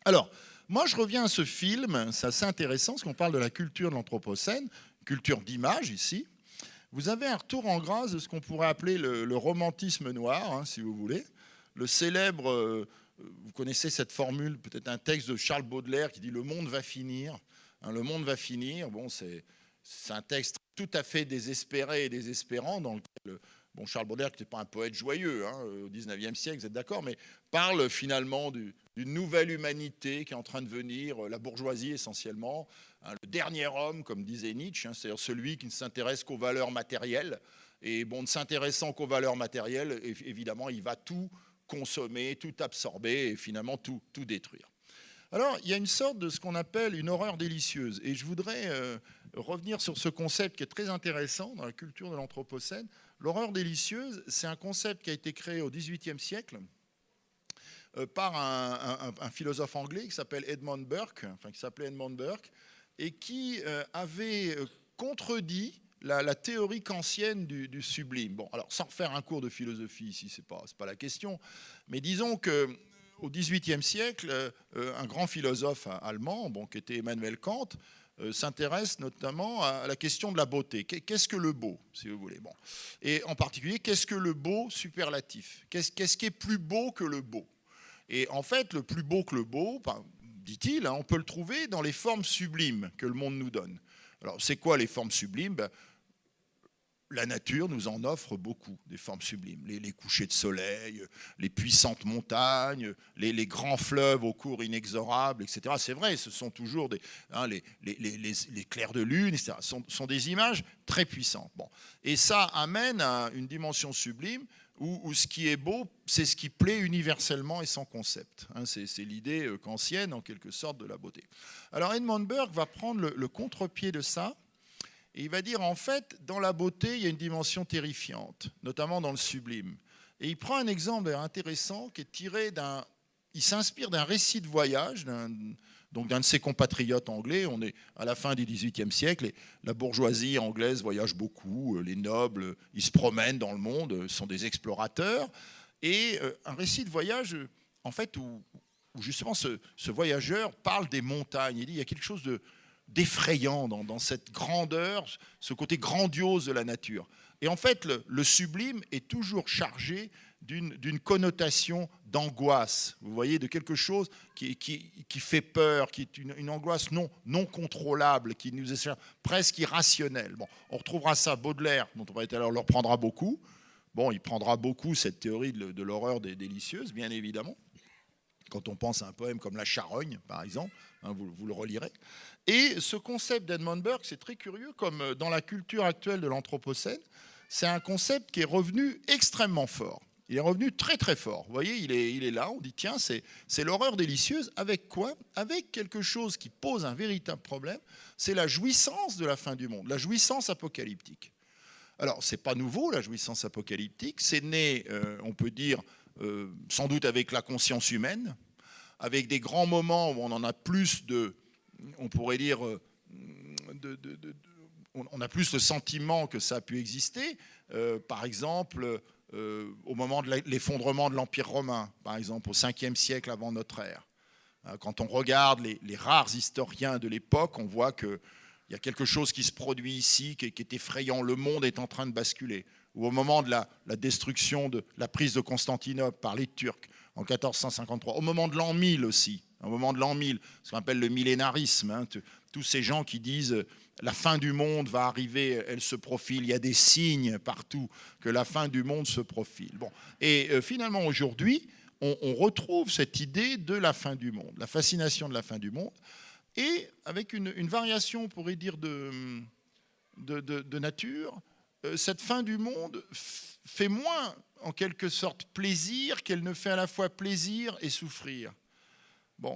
Alors, moi, je reviens à ce film, c'est assez intéressant, parce qu'on parle de la culture de l'Anthropocène, culture d'image ici. Vous avez un retour en grâce de ce qu'on pourrait appeler le romantisme noir, hein, si vous voulez. Le célèbre, vous connaissez cette formule, peut-être un texte de Charles Baudelaire qui dit « Le monde va finir hein, ». Le monde va finir, bon, c'est un texte tout à fait désespéré et désespérant, dans lequel Charles Baudelaire, qui n'était pas un poète joyeux hein, au XIXe siècle, vous êtes d'accord, mais parle finalement d'une nouvelle humanité qui est en train de venir, la bourgeoisie essentiellement, hein, le dernier homme, comme disait Nietzsche, hein, c'est-à-dire celui qui ne s'intéresse qu'aux valeurs matérielles. Et bon, ne s'intéressant qu'aux valeurs matérielles, évidemment, il va tout consommer, tout absorber et finalement tout détruire. Alors, il y a une sorte de ce qu'on appelle une horreur délicieuse. Et je voudrais revenir sur ce concept qui est très intéressant dans la culture de l'Anthropocène. L'horreur délicieuse, c'est un concept qui a été créé au XVIIIe siècle par un philosophe anglais qui s'appelle Edmund Burke, enfin qui s'appelait Edmund Burke, et qui avait contredit la théorie kantienne du sublime. Bon, alors sans refaire un cours de philosophie ici, c'est pas la question, mais disons que au XVIIIe siècle, un grand philosophe allemand, qui était Emmanuel Kant, s'intéresse notamment à la question de la beauté. Qu'est-ce que le beau, si vous voulez, et en particulier, qu'est-ce que le beau superlatif? Qu'est-ce qui est plus beau que le beau? Et en fait, le plus beau que le beau, dit-il, on peut le trouver dans les formes sublimes que le monde nous donne. Alors, c'est quoi les formes sublimes? La nature nous en offre beaucoup, des formes sublimes. Les couchers de soleil, les puissantes montagnes, les grands fleuves aux cours inexorables, etc. C'est vrai, ce sont toujours les clairs de lune, etc. Ce sont des images très puissantes. Et ça amène à une dimension sublime où ce qui est beau, c'est ce qui plaît universellement et sans concept. C'est l'idée kantienne, en quelque sorte, de la beauté. Alors Edmund Burke va prendre le contre-pied de ça. Et il va dire, en fait, dans la beauté, il y a une dimension terrifiante, notamment dans le sublime. Et il prend un exemple intéressant qui est tiré il s'inspire d'un récit de voyage, d'un de ses compatriotes anglais. On est à la fin du XVIIIe siècle, et la bourgeoisie anglaise voyage beaucoup, les nobles, ils se promènent dans le monde, sont des explorateurs. Et un récit de voyage, en fait, où justement ce voyageur parle des montagnes. Il dit, il y a quelque chose d'effrayant dans cette grandeur, ce côté grandiose de la nature. Et en fait, le sublime est toujours chargé d'une connotation d'angoisse, vous voyez, de quelque chose qui fait peur, qui est une angoisse non contrôlable, qui nous est presque irrationnelle. On retrouvera ça, Baudelaire, dont on va tout à l'heure, le reprendra beaucoup. Il prendra beaucoup cette théorie de l'horreur délicieuse, bien évidemment. Quand on pense à un poème comme La Charogne, par exemple, vous le relirez. Et ce concept d'Edmund Burke, c'est très curieux, comme dans la culture actuelle de l'Anthropocène, c'est un concept qui est revenu extrêmement fort. Il est revenu très très fort. Vous voyez, il est là, on dit tiens, c'est l'horreur délicieuse. Avec quoi? Avec quelque chose qui pose un véritable problème, c'est la jouissance de la fin du monde, la jouissance apocalyptique. Alors, c'est pas nouveau, la jouissance apocalyptique, c'est né, on peut dire, sans doute avec la conscience humaine, avec des grands moments où on en a plus on pourrait dire, on a plus le sentiment que ça a pu exister. Par exemple, au moment de l'effondrement de l'Empire romain, par exemple, au 5e siècle avant notre ère. Quand on regarde les rares historiens de l'époque, on voit qu'il y a quelque chose qui se produit ici, qui est effrayant. Le monde est en train de basculer. Ou au moment de la destruction de la prise de Constantinople par les Turcs en 1453. Au moment de l'an 1000 aussi. Au moment de l'an 1000, ce qu'on appelle le millénarisme. Tous ces gens qui disent la fin du monde va arriver, elle se profile. Il y a des signes partout que la fin du monde se profile. Et finalement, aujourd'hui, on retrouve cette idée de la fin du monde, la fascination de la fin du monde, et avec une variation, on pourrait dire, de nature. Cette fin du monde fait moins, en quelque sorte, plaisir qu'elle ne fait à la fois plaisir et souffrir.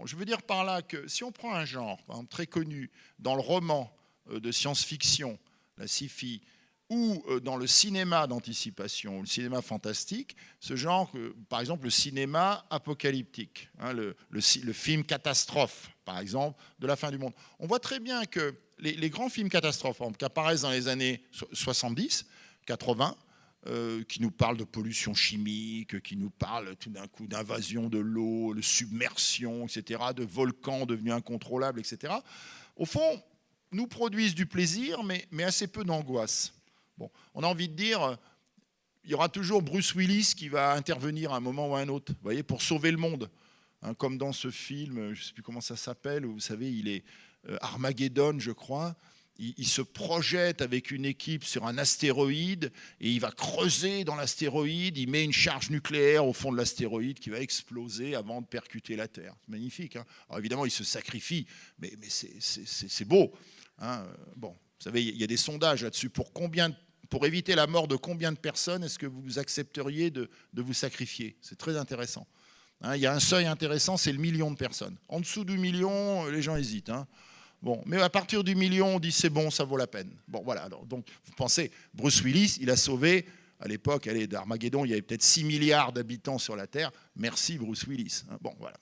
Je veux dire par là que si on prend un genre, par exemple, très connu dans le roman de science-fiction, la sci-fi, ou dans le cinéma d'anticipation, le cinéma fantastique, ce genre, par exemple, le cinéma apocalyptique, le film catastrophe, par exemple, de la fin du monde. On voit très bien que les grands films catastrophes, qui apparaissent dans les années 70, 80, qui nous parle de pollution chimique, qui nous parle tout d'un coup d'invasion de l'eau, de submersion, etc., de volcans devenus incontrôlables, etc., au fond, nous produisent du plaisir, mais assez peu d'angoisse. Bon, on a envie de dire, il y aura toujours Bruce Willis qui va intervenir à un moment ou à un autre, vous voyez, pour sauver le monde. Hein, comme dans ce film, je ne sais plus comment ça s'appelle, où vous savez, il est Armageddon, je crois. Il se projette avec une équipe sur un astéroïde et il va creuser dans l'astéroïde, il met une charge nucléaire au fond de l'astéroïde qui va exploser avant de percuter la Terre. C'est magnifique. Hein. Alors évidemment, il se sacrifie, mais c'est beau. Hein. Bon, vous savez, il y a des sondages là-dessus. Pour éviter la mort de combien de personnes est-ce que vous accepteriez de vous sacrifier? C'est très intéressant. Hein, il y a un seuil intéressant, c'est le million de personnes. En dessous du million, les gens hésitent. Hein. Bon, mais à partir du million, on dit c'est bon, ça vaut la peine. Bon, voilà. Alors, donc, vous pensez, Bruce Willis, il a sauvé, à l'époque, d'Armageddon, il y avait peut-être 6 milliards d'habitants sur la Terre. Merci, Bruce Willis. Hein, bon, voilà.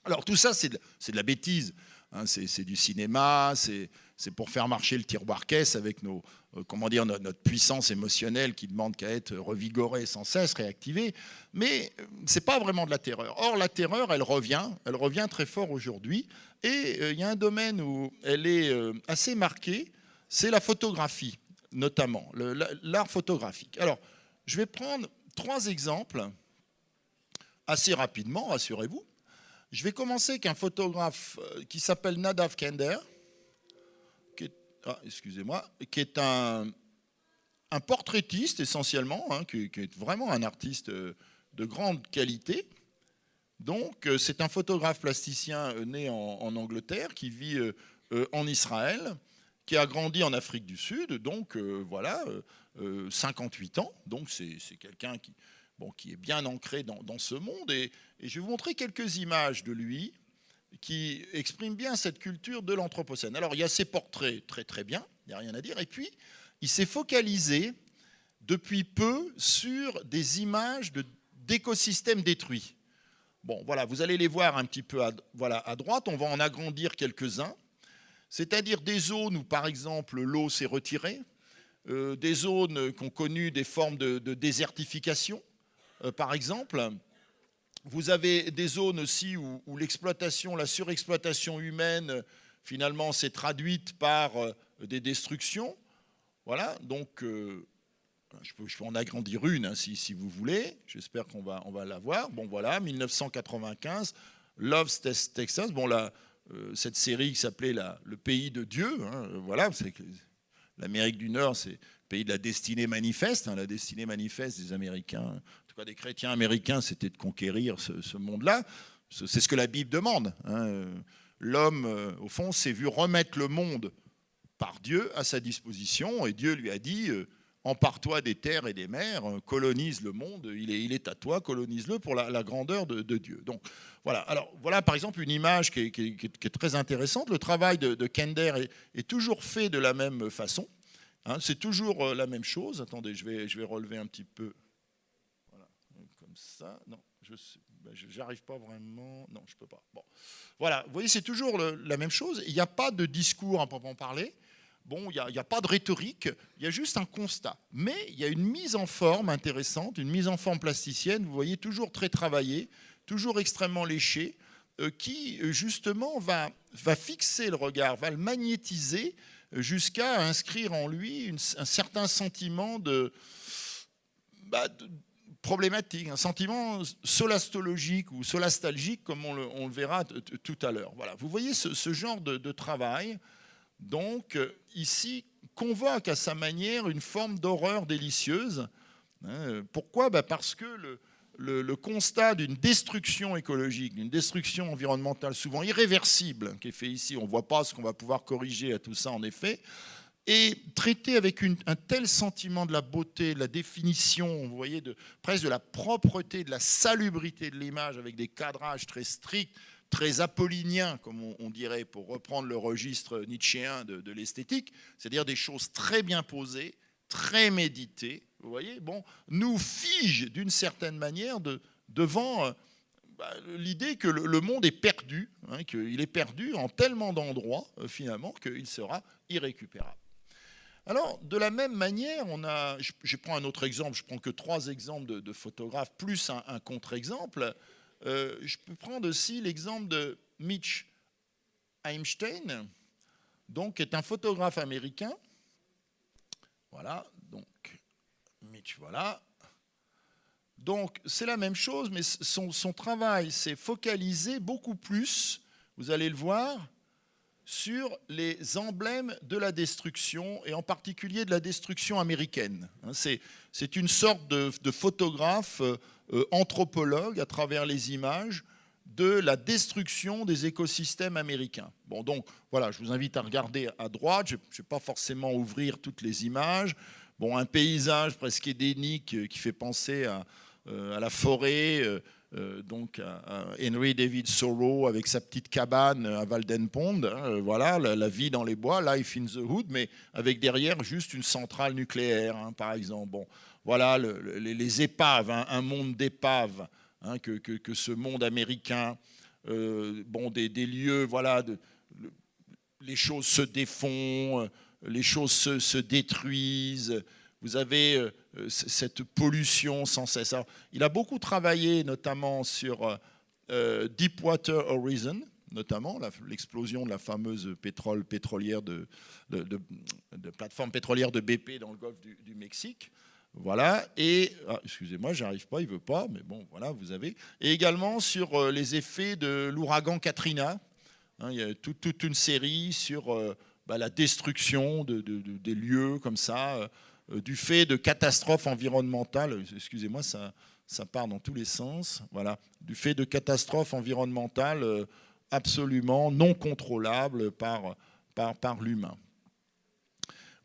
Alors, tout ça, c'est de la bêtise. Hein, c'est du cinéma, c'est pour faire marcher le tiroir-caisse avec notre puissance émotionnelle qui demande qu'à être revigorée sans cesse, réactivée. Mais ce n'est pas vraiment de la terreur. Or, la terreur, elle revient très fort aujourd'hui. Et il y a un domaine où elle est assez marquée, c'est la photographie, notamment, l'art photographique. Alors, je vais prendre 3 exemples, assez rapidement, rassurez-vous. Je vais commencer avec un photographe qui s'appelle Nadav Kender, qui est un portraitiste essentiellement, hein, qui est vraiment un artiste de grande qualité. Donc, c'est un photographe plasticien né en Angleterre, qui vit en Israël, qui a grandi en Afrique du Sud, donc 58 ans. Donc, c'est quelqu'un qui est bien ancré dans ce monde. Et je vais vous montrer quelques images de lui qui expriment bien cette culture de l'Anthropocène. Alors, il y a ses portraits très très bien, il n'y a rien à dire. Et puis, il s'est focalisé depuis peu sur des images d'écosystèmes détruits. Bon, voilà, vous allez les voir un petit peu à droite. On va en agrandir quelques-uns. C'est-à-dire des zones où, par exemple, l'eau s'est retirée, des zones qui ont connu des formes de désertification, par exemple. Vous avez des zones aussi où l'exploitation, la surexploitation humaine, finalement, s'est traduite par des destructions. Voilà, donc je peux en agrandir une hein, si vous voulez. J'espère qu'on va la voir. Bon, voilà, 1995, Love Texas. Bon, cette série qui s'appelait Le pays de Dieu. Hein, voilà, c'est que l'Amérique du Nord, c'est le pays de la destinée manifeste. Hein, la destinée manifeste des Américains, en tout cas des chrétiens américains, c'était de conquérir ce monde-là. C'est ce que la Bible demande. Hein. L'homme, au fond, s'est vu remettre le monde par Dieu à sa disposition. Et Dieu lui a dit... empare-toi des terres et des mers, colonise le monde, il est à toi, colonise-le pour la grandeur de Dieu. Donc voilà. Alors voilà par exemple une image qui est très intéressante. Le travail de Kender est toujours fait de la même façon. Hein, c'est toujours la même chose. Attendez, je vais relever un petit peu. Voilà, comme ça. Non, j'arrive pas vraiment. Non, je peux pas. Bon, voilà. Vous voyez, c'est toujours la même chose. Il n'y a pas de discours à proprement parler. Bon, il n'y a pas de rhétorique, il y a juste un constat. Mais il y a une mise en forme intéressante, une mise en forme plasticienne, vous voyez, toujours très travaillée, toujours extrêmement léchée, qui justement va fixer le regard, va le magnétiser jusqu'à inscrire en lui un certain sentiment de problématique, un sentiment solastologique ou solastalgique, comme on le verra tout à l'heure. Voilà. Vous voyez ce genre de travail. Donc, ici, convoque à sa manière une forme d'horreur délicieuse. Pourquoi ? Parce que le constat d'une destruction écologique, d'une destruction environnementale souvent irréversible, qui est fait ici, on ne voit pas ce qu'on va pouvoir corriger à tout ça en effet, est traité avec un tel sentiment de la beauté, de la définition, vous voyez, presque de la propreté, de la salubrité de l'image, avec des cadrages très stricts, très apollinien, comme on dirait, pour reprendre le registre nietzschéen de l'esthétique, c'est-à-dire des choses très bien posées, très méditées, vous voyez, bon, nous fige d'une certaine manière devant l'idée que le monde est perdu, hein, qu'il est perdu en tellement d'endroits, finalement, qu'il sera irrécupérable. Alors, de la même manière, je prends un autre exemple, je prends que 3 exemples de photographes, plus un contre-exemple. Je peux prendre aussi l'exemple de Mitch Einstein, donc, qui est un photographe américain. Voilà, donc, Mitch, voilà. Donc, c'est la même chose, mais son travail s'est focalisé beaucoup plus, vous allez le voir, sur les emblèmes de la destruction, et en particulier de la destruction américaine. C'est une sorte de photographe anthropologue à travers les images de la destruction des écosystèmes américains. Bon, donc, voilà, je vous invite à regarder à droite, je ne vais pas forcément ouvrir toutes les images. Bon, un paysage presque édénique qui fait penser à la forêt, donc à Henry David Thoreau avec sa petite cabane à Walden Pond, hein, voilà, la vie dans les bois, Life in the Hood, mais avec derrière juste une centrale nucléaire, hein, par exemple. Bon, voilà, les épaves, hein, un monde d'épaves, hein, que ce monde américain, bon, des lieux, voilà, les choses se défont, les choses se détruisent. Vous avez cette pollution sans cesse. Alors, il a beaucoup travaillé notamment sur Deepwater Horizon, notamment l'explosion de la fameuse pétrolière de plateforme pétrolière de BP dans le golfe du Mexique. Voilà, et excusez-moi, j'arrive pas, il veut pas, mais bon, voilà, vous avez. Et également sur les effets de l'ouragan Katrina. Hein, il y a toute une série sur la destruction des lieux comme ça. Du fait de catastrophes environnementales, excusez-moi, ça part dans tous les sens, voilà, du fait de catastrophes environnementales absolument non contrôlables par l'humain.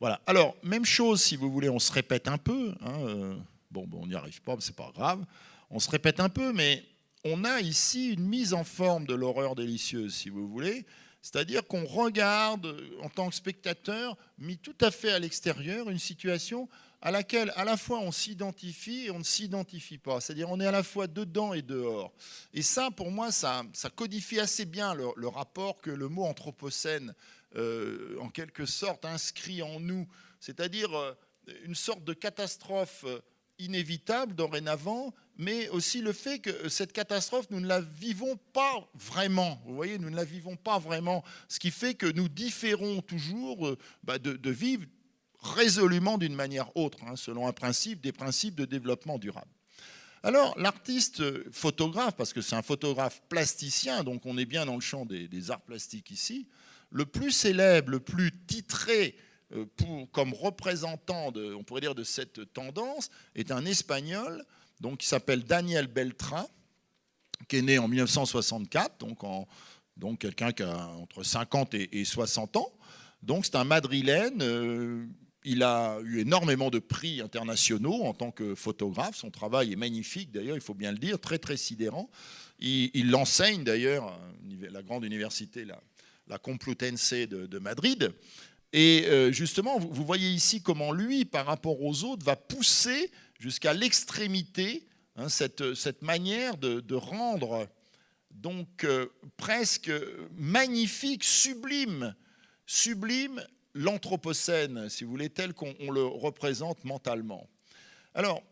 Voilà. Alors, même chose, si vous voulez, on se répète un peu, hein, bon, on n'y arrive pas, mais c'est pas grave, on se répète un peu, mais on a ici une mise en forme de l'horreur délicieuse, si vous voulez. C'est-à-dire qu'on regarde, en tant que spectateur, mis tout à fait à l'extérieur, une situation à laquelle, à la fois, on s'identifie et on ne s'identifie pas. C'est-à-dire on est à la fois dedans et dehors. Et ça, pour moi, ça codifie assez bien le rapport que le mot anthropocène, en quelque sorte, inscrit en nous. C'est-à-dire une sorte de catastrophe inévitable dorénavant, mais aussi le fait que cette catastrophe, nous ne la vivons pas vraiment. Vous voyez, nous ne la vivons pas vraiment. Ce qui fait que nous différons toujours de vivre résolument d'une manière autre, hein, selon un principe, des principes de développement durable. Alors, l'artiste photographe, parce que c'est un photographe plasticien, donc on est bien dans le champ des arts plastiques ici, le plus célèbre, le plus titré, comme représentant, on pourrait dire, de cette tendance, est un Espagnol donc, qui s'appelle Daniel Beltra, qui est né en 1964, donc quelqu'un qui a entre 50 et 60 ans. Donc c'est un Madrilène, il a eu énormément de prix internationaux en tant que photographe, son travail est magnifique d'ailleurs, il faut bien le dire, très très sidérant. Il enseigne d'ailleurs à la grande université, la Complutense de Madrid. Et justement, vous voyez ici comment lui, par rapport aux autres, va pousser jusqu'à l'extrémité cette manière de rendre donc presque magnifique, sublime l'anthropocène, si vous voulez, tel qu'on le représente mentalement. Alors,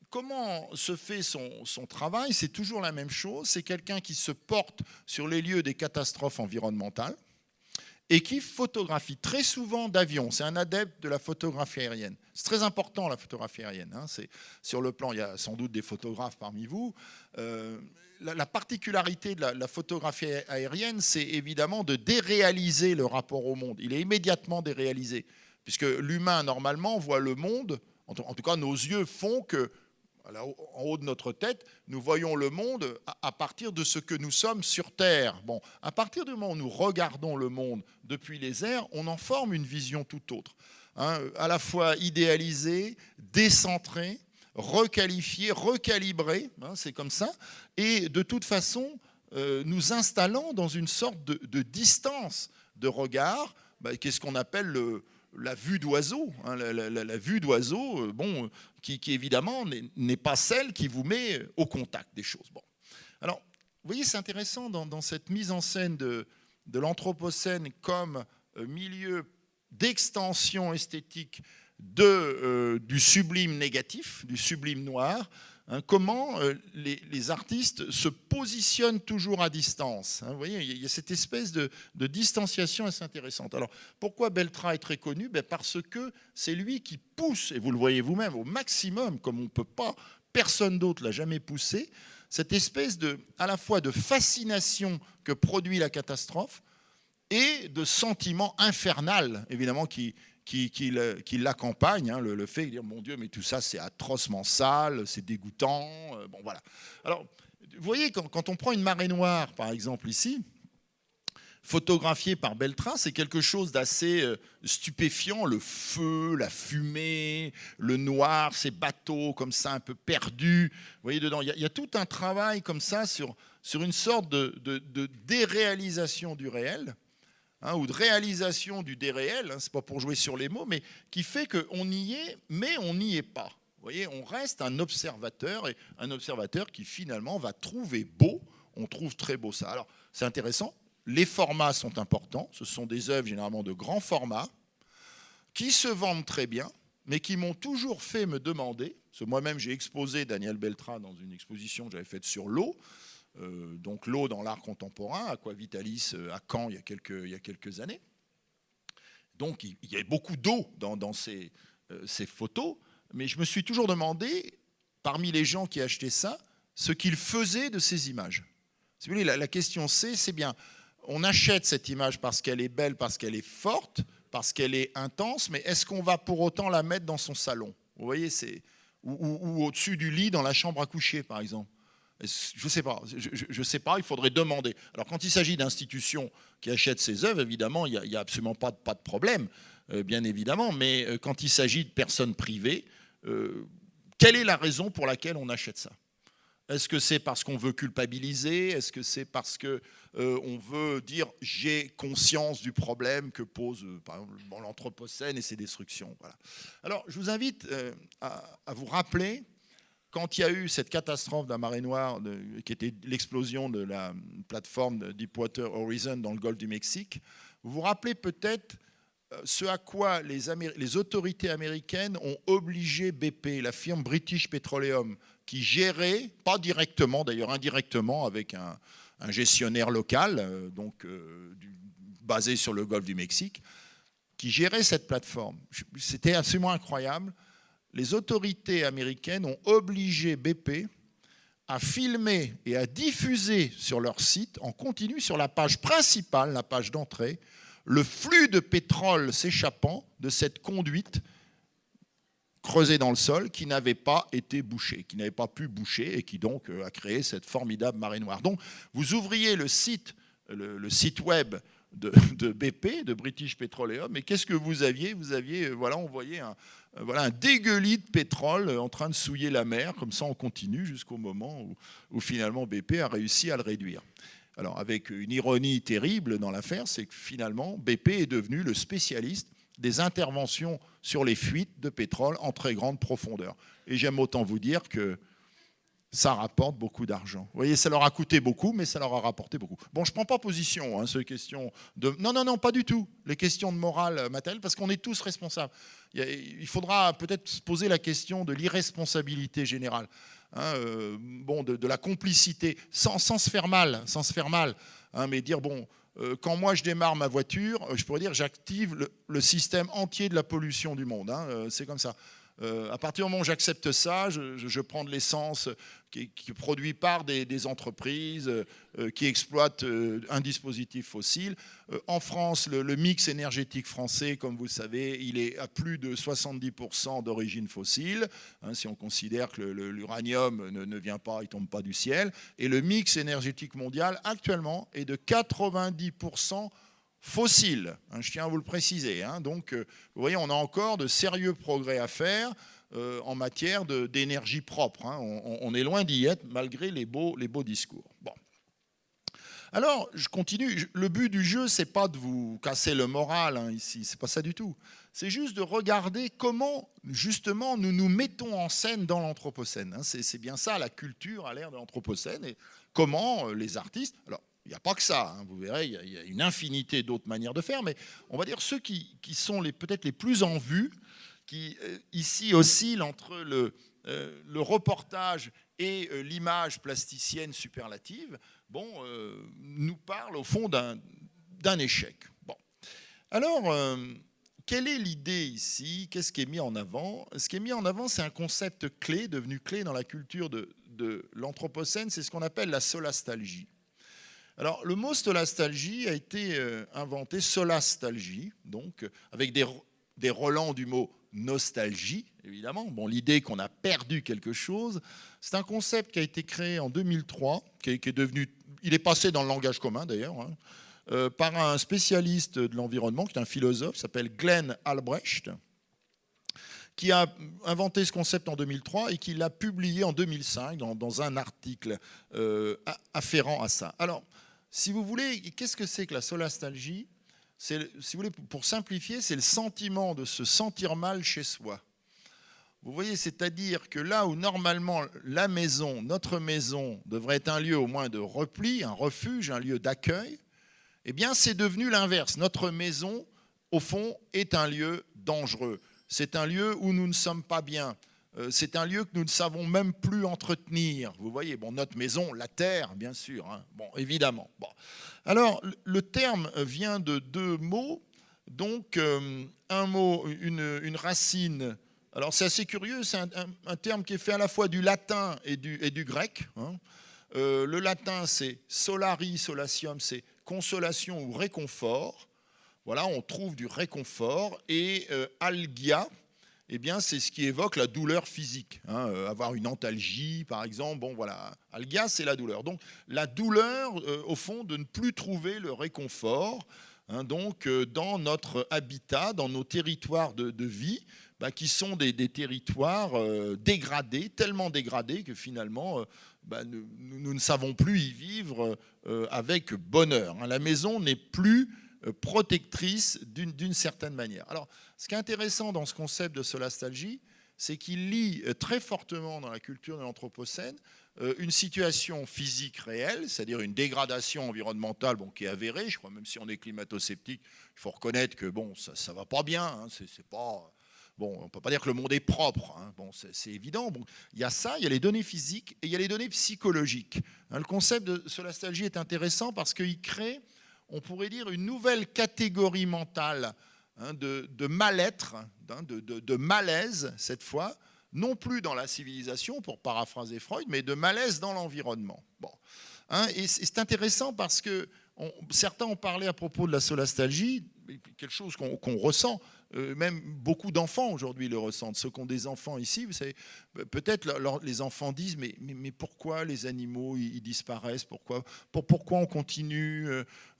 comment se fait son travail? C'est toujours la même chose. C'est quelqu'un qui se porte sur les lieux des catastrophes environnementales et qui photographie très souvent d'avions. C'est un adepte de la photographie aérienne. C'est très important, la photographie aérienne. Hein. Sur le plan, il y a sans doute des photographes parmi vous. La particularité de la photographie aérienne, c'est évidemment de déréaliser le rapport au monde. Il est immédiatement déréalisé, puisque l'humain, normalement, voit le monde, en tout cas, nos yeux font que, en haut de notre tête, nous voyons le monde à partir de ce que nous sommes sur Terre. Bon, à partir du moment où nous regardons le monde depuis les airs, on en forme une vision tout autre, hein, à la fois idéalisée, décentrée, requalifiée, recalibrée, hein, c'est comme ça, et de toute façon, nous installant dans une sorte de distance de regard, qu'est-ce qu'on appelle la vue d'oiseau, hein, la vue d'oiseau, bon, qui évidemment n'est pas celle qui vous met au contact des choses. Bon. Alors, vous voyez, c'est intéressant dans cette mise en scène de l'anthropocène comme milieu d'extension esthétique du sublime négatif, du sublime noir. Comment les artistes se positionnent toujours à distance. Vous voyez, il y a cette espèce de distanciation assez intéressante. Alors, pourquoi Beltra est très connu? Parce que c'est lui qui pousse, et vous le voyez vous-même, au maximum, comme on ne peut pas, personne d'autre l'a jamais poussé, cette espèce à la fois de fascination que produit la catastrophe et de sentiment infernal, évidemment, qui l'accompagne, le fait de dire, mon Dieu, mais tout ça, c'est atrocement sale, c'est dégoûtant. Bon, voilà. Alors, vous voyez, quand on prend une marée noire, par exemple, ici, photographiée par Beltra, c'est quelque chose d'assez stupéfiant. Le feu, la fumée, le noir, ces bateaux comme ça, un peu perdus. Vous voyez, dedans, il y a tout un travail comme ça sur une sorte de déréalisation du réel. Ou de réalisation du déréel, c'est pas pour jouer sur les mots, mais qui fait qu'on y est, mais on n'y est pas. Vous voyez, on reste un observateur, et un observateur qui finalement va trouver beau, on trouve très beau ça. Alors, c'est intéressant, les formats sont importants, ce sont des œuvres généralement de grand format, qui se vendent très bien, mais qui m'ont toujours fait me demander, parce que moi-même j'ai exposé Daniel Beltra dans une exposition que j'avais faite sur l'eau, donc l'eau dans l'art contemporain, Aqua Vitalis à Caen il y a quelques années. Donc il y a beaucoup d'eau dans ces photos, mais je me suis toujours demandé, parmi les gens qui achetaient ça, ce qu'ils faisaient de ces images. Si vous voulez, la question c'est bien, on achète cette image parce qu'elle est belle, parce qu'elle est forte, parce qu'elle est intense, mais est-ce qu'on va pour autant la mettre dans son salon? Vous voyez, ou au-dessus du lit dans la chambre à coucher, par exemple. Je ne sais pas, il faudrait demander. Alors quand il s'agit d'institutions qui achètent ces œuvres, évidemment, il n'y a absolument pas de problème, bien évidemment, mais quand il s'agit de personnes privées, quelle est la raison pour laquelle on achète ça? Est-ce que c'est parce qu'on veut culpabiliser? Est-ce que c'est parce qu'on veut dire « j'ai conscience du problème que pose par exemple, l'Anthropocène et ses destructions » voilà. Alors je vous invite à vous rappeler quand il y a eu cette catastrophe de la marée noire, qui était l'explosion de la plateforme Deepwater Horizon dans le golfe du Mexique, vous vous rappelez peut-être ce à quoi les autorités américaines ont obligé BP, la firme British Petroleum, qui gérait, pas directement, d'ailleurs indirectement, avec un gestionnaire local, basé sur le golfe du Mexique, qui gérait cette plateforme. C'était absolument incroyable. Les autorités américaines ont obligé BP à filmer et à diffuser sur leur site, en continu, sur la page principale, la page d'entrée, le flux de pétrole s'échappant de cette conduite creusée dans le sol qui n'avait pas été bouchée, qui n'avait pas pu boucher et qui donc a créé cette formidable marée noire. Donc vous ouvriez le site web de BP, de British Petroleum, et qu'est-ce que vous aviez? Vous aviez, on voyait un dégueulis de pétrole en train de souiller la mer, comme ça on continue jusqu'au moment où finalement BP a réussi à le réduire. Alors avec une ironie terrible dans l'affaire, c'est que finalement BP est devenu le spécialiste des interventions sur les fuites de pétrole en très grande profondeur. Et j'aime autant vous dire que ça rapporte beaucoup d'argent. Vous voyez, ça leur a coûté beaucoup, mais ça leur a rapporté beaucoup. Bon, je ne prends pas position sur les questions de... Non, pas du tout. Les questions de morale matérielle, parce qu'on est tous responsables. Il faudra peut-être se poser la question de l'irresponsabilité générale, de la complicité, sans se faire mal, mais dire, quand moi je démarre ma voiture, je pourrais dire j'active le système entier de la pollution du monde. C'est comme ça. À partir du moment où j'accepte ça, je prends de l'essence qui est produite par des entreprises qui exploitent un dispositif fossile. En France, le mix énergétique français, comme vous le savez, il est à plus de 70% d'origine fossile, si on considère que l'uranium ne vient pas, il ne tombe pas du ciel. Et le mix énergétique mondial, actuellement, est de 90% fossiles, je tiens à vous le préciser. Donc, vous voyez, on a encore de sérieux progrès à faire en matière d'énergie propre. On est loin d'y être, malgré les beaux discours. Bon. Alors, je continue. Le but du jeu, c'est pas de vous casser le moral ici, c'est pas ça du tout. C'est juste de regarder comment, justement, nous nous mettons en scène dans l'Anthropocène. C'est bien ça, la culture à l'ère de l'Anthropocène, et comment les artistes... Alors, il n'y a pas que ça, hein, vous verrez, il y a une infinité d'autres manières de faire, mais on va dire ceux qui sont peut-être les plus en vue, qui ici oscillent entre le reportage et l'image plasticienne superlative, nous parlent au fond d'un échec. Bon. Alors, quelle est l'idée ici? Qu'est-ce qui est mis en avant? Ce qui est mis en avant, c'est un concept clé, devenu clé dans la culture de l'Anthropocène, c'est ce qu'on appelle la solastalgie. Alors, le mot solastalgie a été inventé, solastalgie, donc avec des relents du mot nostalgie, évidemment. Bon, l'idée qu'on a perdu quelque chose, c'est un concept qui a été créé en 2003, qui est devenu, il est passé dans le langage commun d'ailleurs, hein, par un spécialiste de l'environnement, qui est un philosophe, qui s'appelle Glenn Albrecht, qui a inventé ce concept en 2003 et qui l'a publié en 2005 dans un article afférent à ça. Alors, si vous voulez, qu'est-ce que c'est que la solastalgie? Si vous voulez, pour simplifier, c'est le sentiment de se sentir mal chez soi. Vous voyez, c'est-à-dire que là où normalement la maison, notre maison, devrait être un lieu au moins de repli, un refuge, un lieu d'accueil, eh bien c'est devenu l'inverse. Notre maison, au fond, est un lieu dangereux. C'est un lieu où nous ne sommes pas bien. C'est un lieu que nous ne savons même plus entretenir. Vous voyez, bon, notre maison, la terre, bien sûr, hein. Bon, évidemment. Bon. Alors, le terme vient de deux mots. Donc, un mot, une racine. Alors, c'est assez curieux, c'est un terme qui est fait à la fois du latin et du grec, hein. Le latin, c'est solari, solatium, c'est consolation ou réconfort. Voilà, on trouve du réconfort. Et algia, eh bien, c'est ce qui évoque la douleur physique. Hein, avoir une antalgie, par exemple. Bon, voilà. Algia, c'est la douleur. Donc, la douleur, au fond, de ne plus trouver le réconfort, hein, donc, dans notre habitat, dans nos territoires de vie, qui sont des territoires dégradés, tellement dégradés que finalement, nous ne savons plus y vivre avec bonheur. Hein. La maison n'est plus protectrice d'une certaine manière. Alors, ce qui est intéressant dans ce concept de solastalgie, c'est qu'il lie très fortement dans la culture de l'Anthropocène une situation physique réelle, c'est-à-dire une dégradation environnementale qui est avérée. Je crois même si on est climato-sceptique, il faut reconnaître que ça ne va pas bien. Hein, c'est pas... Bon, on ne peut pas dire que le monde est propre, hein. Bon, c'est évident. Bon, il y a ça, il y a les données physiques et il y a les données psychologiques. Hein, le concept de solastalgie est intéressant parce qu'il crée, on pourrait dire, une nouvelle catégorie mentale, hein, de mal-être, hein, de malaise, cette fois, non plus dans la civilisation, pour paraphraser Freud, mais de malaise dans l'environnement. Bon. Hein, et c'est intéressant parce que certains ont parlé à propos de la solastalgie, quelque chose qu'on ressent. Même beaucoup d'enfants aujourd'hui le ressentent. Ceux qui ont des enfants ici, vous savez, peut-être les enfants disent mais pourquoi les animaux ils disparaissent, pourquoi on continue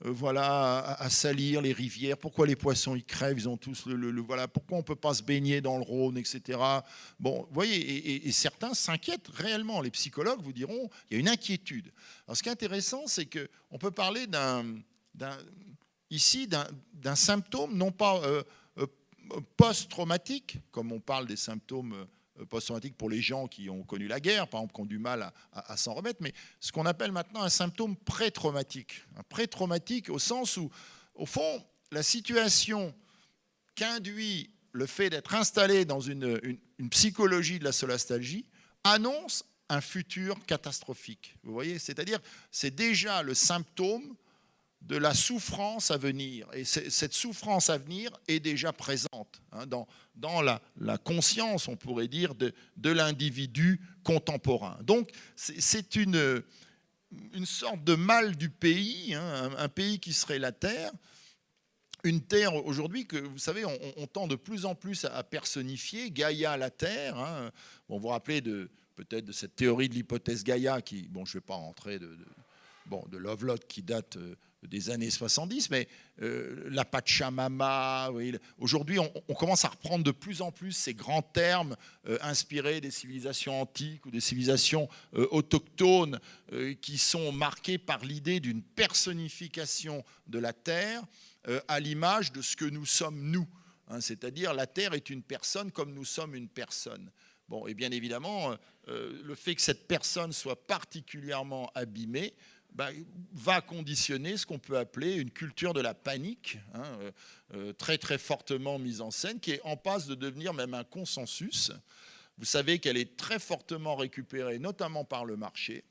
à salir les rivières, pourquoi les poissons ils crèvent, ils ont tous voilà, pourquoi on peut pas se baigner dans le Rhône, etc. Bon, vous voyez, et certains s'inquiètent réellement. Les psychologues vous diront il y a une inquiétude. Alors ce qui est intéressant, c'est que on peut parler ici d'un symptôme non pas post-traumatique, comme on parle des symptômes post-traumatiques pour les gens qui ont connu la guerre, par exemple, qui ont du mal à s'en remettre, mais ce qu'on appelle maintenant un symptôme pré-traumatique. Un pré-traumatique au sens où, au fond, la situation qu'induit le fait d'être installé dans une psychologie de la solastalgie annonce un futur catastrophique. Vous voyez, c'est-à-dire, c'est déjà le symptôme de la souffrance à venir. Et cette souffrance à venir est déjà présente, hein, dans la conscience, on pourrait dire, de l'individu contemporain. Donc, c'est une sorte de mal du pays, hein, un pays qui serait la Terre. Une Terre aujourd'hui que, vous savez, on tend de plus en plus à personnifier, Gaïa la Terre. Hein. Bon, vous vous rappelez peut-être de cette théorie de l'hypothèse Gaïa qui, bon, je ne vais pas rentrer de Lovelock qui date des années 70, mais la Pachamama, oui, aujourd'hui on commence à reprendre de plus en plus ces grands termes inspirés des civilisations antiques ou des civilisations autochtones qui sont marqués par l'idée d'une personnification de la Terre à l'image de ce que nous sommes nous, hein, c'est-à-dire la Terre est une personne comme nous sommes une personne. Bon, et bien évidemment, le fait que cette personne soit particulièrement abîmée, va conditionner ce qu'on peut appeler une culture de la panique, très très fortement mise en scène, qui est en passe de devenir même un consensus. Vous savez qu'elle est très fortement récupérée, notamment par le marché.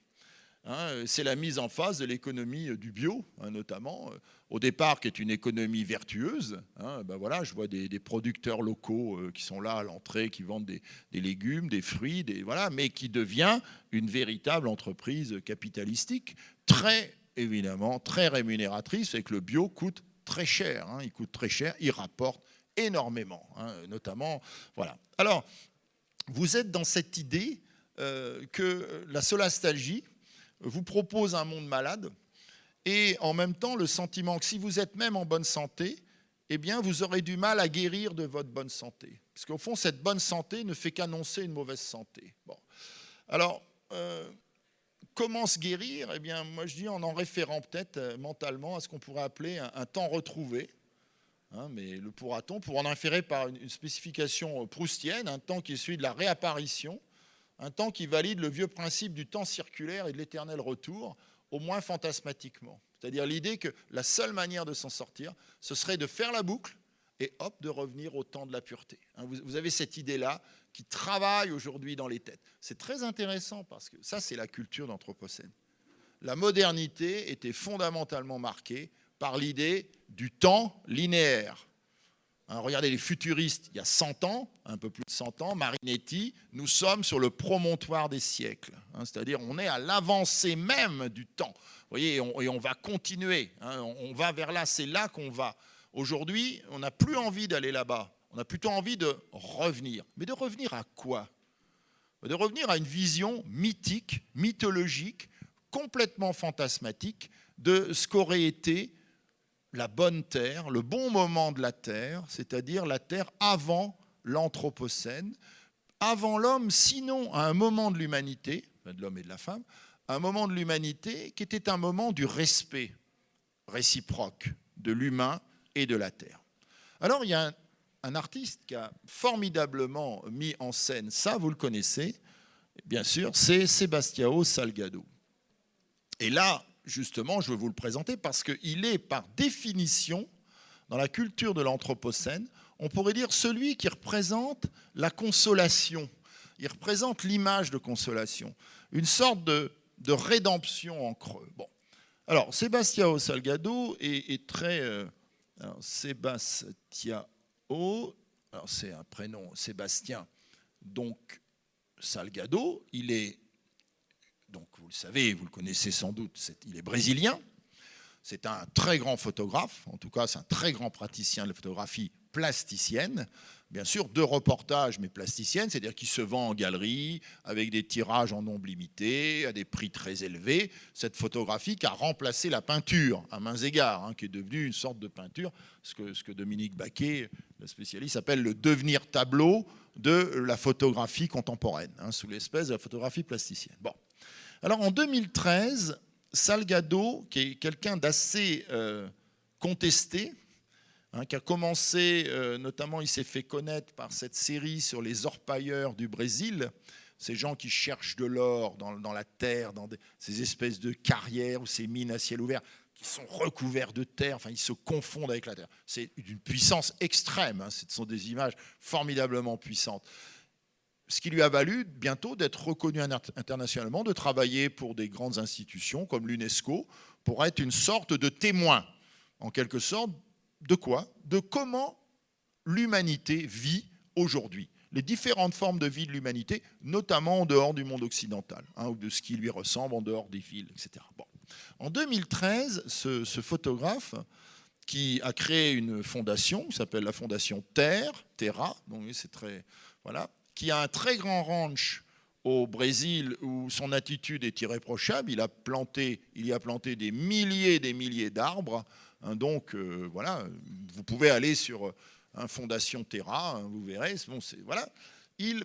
C'est la mise en phase de l'économie du bio, notamment, au départ, qui est une économie vertueuse. Voilà, je vois des producteurs locaux qui sont là à l'entrée, qui vendent des légumes, des fruits, voilà, mais qui devient une véritable entreprise capitalistique, très, évidemment, très rémunératrice, et que le bio coûte très cher. Il coûte très cher, il rapporte énormément, notamment. Voilà. Alors, vous êtes dans cette idée que la solastalgie vous propose un monde malade et en même temps le sentiment que si vous êtes même en bonne santé, eh bien vous aurez du mal à guérir de votre bonne santé. Parce qu'au fond, cette bonne santé ne fait qu'annoncer une mauvaise santé. Bon. Alors, comment se guérir? Eh bien, moi je dis en référant peut-être mentalement à ce qu'on pourrait appeler un temps retrouvé. Mais le pourra-t-on? Pour en inférer par une spécification proustienne, un temps qui est celui de la réapparition, un temps qui valide le vieux principe du temps circulaire et de l'éternel retour, au moins fantasmatiquement. C'est-à-dire l'idée que la seule manière de s'en sortir, ce serait de faire la boucle et hop, de revenir au temps de la pureté. Vous avez cette idée-là qui travaille aujourd'hui dans les têtes. C'est très intéressant parce que ça, c'est la culture d'Anthropocène. La modernité était fondamentalement marquée par l'idée du temps linéaire. Regardez les futuristes, il y a 100 ans, un peu plus de 100 ans, Marinetti, nous sommes sur le promontoire des siècles. C'est-à-dire on est à l'avancée même du temps. Vous voyez, et on va continuer. On va vers là, c'est là qu'on va. Aujourd'hui, on n'a plus envie d'aller là-bas. On a plutôt envie de revenir. Mais de revenir à quoi? De revenir à une vision mythique, mythologique, complètement fantasmatique de ce qu'aurait été la bonne terre, le bon moment de la terre, c'est-à-dire la terre avant l'Anthropocène, avant l'homme, sinon à un moment de l'humanité, de l'homme et de la femme, un moment de l'humanité qui était un moment du respect réciproque de l'humain et de la terre. Alors il y a un artiste qui a formidablement mis en scène ça, vous le connaissez, bien sûr, c'est Sebastião Salgado. Et là, justement, je veux vous le présenter parce qu'il est, par définition, dans la culture de l'Anthropocène, on pourrait dire celui qui représente la consolation. Il représente l'image de consolation, une sorte de rédemption en creux. Bon. Alors, Sebastião Salgado est très... alors, Sebastião, alors c'est un prénom, Sébastien, donc Salgado, il est... Donc, vous le savez, vous le connaissez sans doute, il est brésilien. C'est un très grand photographe, en tout cas, c'est un très grand praticien de la photographie plasticienne. Bien sûr, de reportage, mais plasticienne, c'est-à-dire qu'il se vend en galerie, avec des tirages en nombre limité, à des prix très élevés. Cette photographie qui a remplacé la peinture, à mains égards, qui est devenue une sorte de peinture, ce que Dominique Baquet, le spécialiste, appelle le devenir tableau de la photographie contemporaine, sous l'espèce de la photographie plasticienne. Bon. Alors en 2013, Salgado, qui est quelqu'un d'assez contesté, qui a commencé, notamment il s'est fait connaître par cette série sur les orpailleurs du Brésil, ces gens qui cherchent de l'or dans la terre, dans ces espèces de carrières ou ces mines à ciel ouvert qui sont recouverts de terre, enfin ils se confondent avec la terre. C'est d'une puissance extrême, ce sont des images formidablement puissantes. Ce qui lui a valu bientôt d'être reconnu internationalement, de travailler pour des grandes institutions comme l'UNESCO, pour être une sorte de témoin, en quelque sorte, de quoi? De comment l'humanité vit aujourd'hui. Les différentes formes de vie de l'humanité, notamment en dehors du monde occidental, ou de ce qui lui ressemble en dehors des villes, etc. Bon. En 2013, ce photographe qui a créé une fondation qui s'appelle la Fondation Terra, donc c'est très... Voilà, qui a un très grand ranch au Brésil où son attitude est irréprochable. Il y a planté des milliers d'arbres. Donc, voilà, vous pouvez aller sur Fondation Terra, vous verrez. Bon, voilà. Il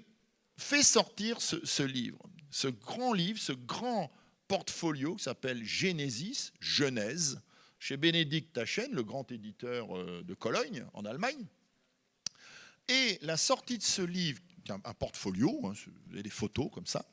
fait sortir ce livre, ce grand portfolio qui s'appelle Genesis, Genèse, chez Benedikt Taschen, le grand éditeur de Cologne, en Allemagne. Et la sortie de ce livre, un portfolio, des photos comme ça,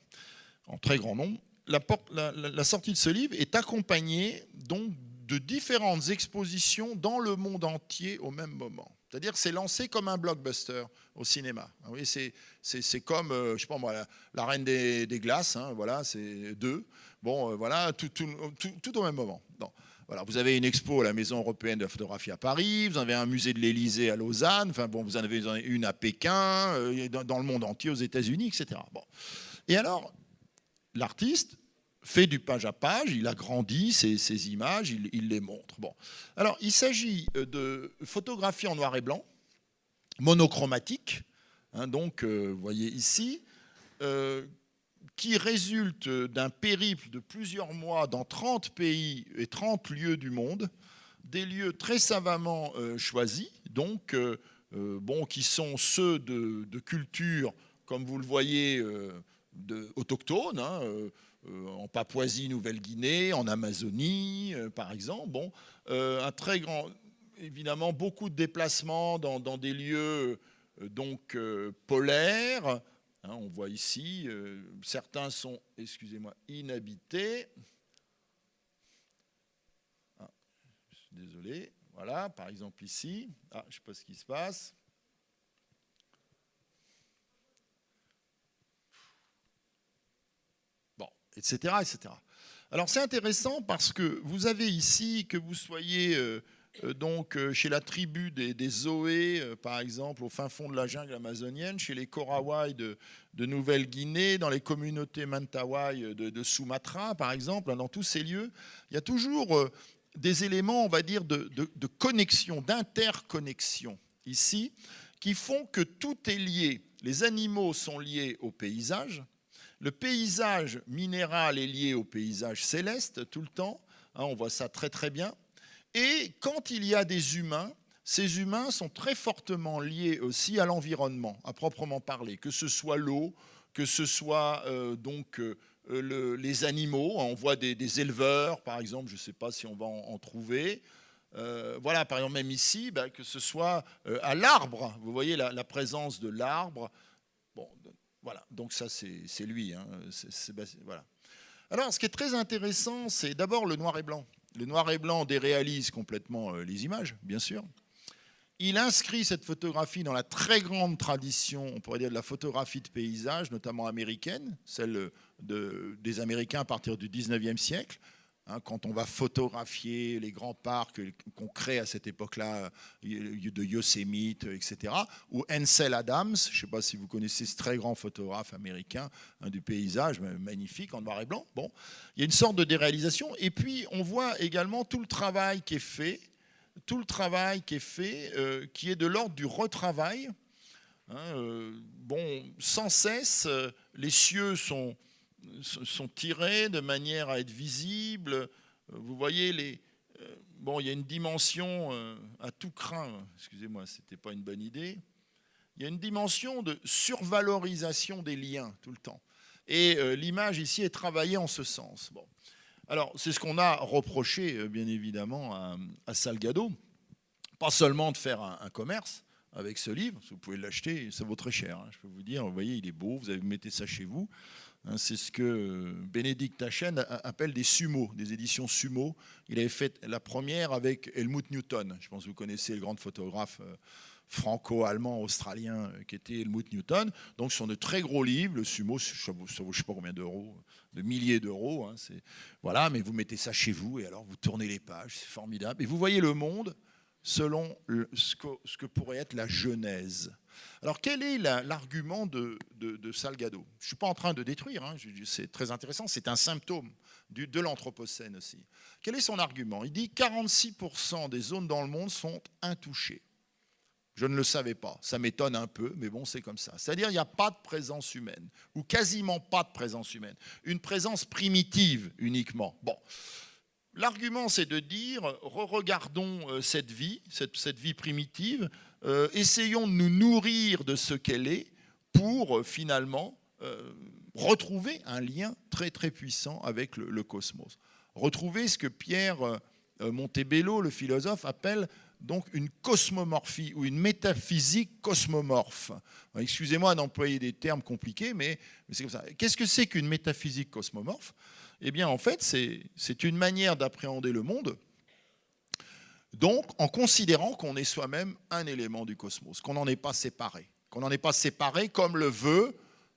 en très grand nombre, la sortie de ce livre est accompagnée donc de différentes expositions dans le monde entier au même moment. C'est-à-dire que c'est lancé comme un blockbuster au cinéma. Oui, c'est comme, je sais pas moi, la Reine des Glaces, hein, voilà, c'est 2. Bon, voilà, tout au même moment. Non. Voilà, vous avez une expo à la Maison européenne de la photographie à Paris, vous avez un musée de l'Élysée à Lausanne, enfin bon, vous en avez une à Pékin, dans le monde entier, aux États-Unis, etc. Bon. Et alors, l'artiste fait du page à page, il agrandit ces images, il les montre. Bon. Alors, il s'agit de photographie en noir et blanc, monochromatique, hein, donc, vous voyez ici, qui résulte d'un périple de plusieurs mois dans 30 pays et 30 lieux du monde, des lieux très savamment choisis, donc, qui sont ceux de culture, comme vous le voyez, autochtones, hein, en Papouasie-Nouvelle-Guinée, en Amazonie, par exemple. Bon, un très grand, évidemment, beaucoup de déplacements dans des lieux donc polaires. Hein, on voit ici, certains sont, excusez-moi, inhabités. Ah, je suis désolé. Voilà, par exemple ici. Ah, je ne sais pas ce qui se passe. Etc., etc. Alors c'est intéressant parce que vous avez ici, que vous soyez donc chez la tribu des Zoé, par exemple, au fin fond de la jungle amazonienne, chez les Korawai de Nouvelle-Guinée, dans les communautés Mentawai de Sumatra, par exemple, dans tous ces lieux, il y a toujours des éléments, on va dire, de connexion, d'interconnexion ici, qui font que tout est lié. Les animaux sont liés au paysage. Le paysage minéral est lié au paysage céleste tout le temps, hein, on voit ça très très bien. Et quand il y a des humains, ces humains sont très fortement liés aussi à l'environnement, à proprement parler, que ce soit l'eau, que ce soit les animaux. On voit des éleveurs, par exemple, je ne sais pas si on va en trouver. Voilà, par exemple, même ici, que ce soit à l'arbre, vous voyez la présence de l'arbre. Bon, voilà, donc ça c'est lui. Hein. Voilà. Alors ce qui est très intéressant, c'est d'abord le noir et blanc. Le noir et blanc déréalise complètement les images, bien sûr. Il inscrit cette photographie dans la très grande tradition, on pourrait dire, de la photographie de paysage, notamment américaine, celle des Américains à partir du 19e siècle. Hein, quand on va photographier les grands parcs qu'on crée à cette époque-là, de Yosemite, etc., ou Ansel Adams, je ne sais pas si vous connaissez ce très grand photographe américain, hein, du paysage, magnifique, en noir et blanc. Bon, il y a une sorte de déréalisation. Et puis, on voit également tout le travail qui est fait, qui est de l'ordre du retravail. Hein, sans cesse, les cieux sont tirés de manière à être visibles. Vous voyez, il y a une dimension à tout crin. Excusez-moi, ce n'était pas une bonne idée. Il y a une dimension de survalorisation des liens tout le temps. Et l'image ici est travaillée en ce sens. Bon. Alors, c'est ce qu'on a reproché, bien évidemment, à Salgado. Pas seulement de faire un commerce avec ce livre, vous pouvez l'acheter, ça vaut très cher. Hein, je peux vous dire, vous voyez, il est beau, vous mettez ça chez vous. C'est ce que Bénédicte Taschen appelle des sumos, des éditions sumo. Il avait fait la première avec Helmut Newton. Je pense que vous connaissez le grand photographe franco-allemand, australien, qui était Helmut Newton. Donc ce sont de très gros livres. Le sumo, ça vaut je ne sais pas combien d'euros, de milliers d'euros. Hein, voilà, mais vous mettez ça chez vous et alors vous tournez les pages, c'est formidable. Et vous voyez le monde selon ce que pourrait être la genèse. Alors, quel est l'argument de Salgado? Je ne suis pas en train de détruire, hein, c'est très intéressant, c'est un symptôme de l'anthropocène aussi. Quel est son argument? Il dit 46% des zones dans le monde sont intouchées. Je ne le savais pas, ça m'étonne un peu, mais bon, c'est comme ça. C'est-à-dire qu'il n'y a pas de présence humaine, ou quasiment pas de présence humaine. Une présence primitive uniquement. Bon. L'argument, c'est de dire, regardons cette vie primitive, essayons de nous nourrir de ce qu'elle est pour finalement retrouver un lien très très puissant avec le cosmos. Retrouver ce que Pierre Montebello, le philosophe, appelle donc une cosmomorphie ou une métaphysique cosmomorphe. Excusez-moi d'employer des termes compliqués, mais c'est comme ça. Qu'est-ce que c'est qu'une métaphysique cosmomorphe? Eh bien, en fait, c'est une manière d'appréhender le monde, donc en considérant qu'on est soi-même un élément du cosmos, qu'on n'en est pas séparé. Qu'on n'en est pas séparé comme le veut,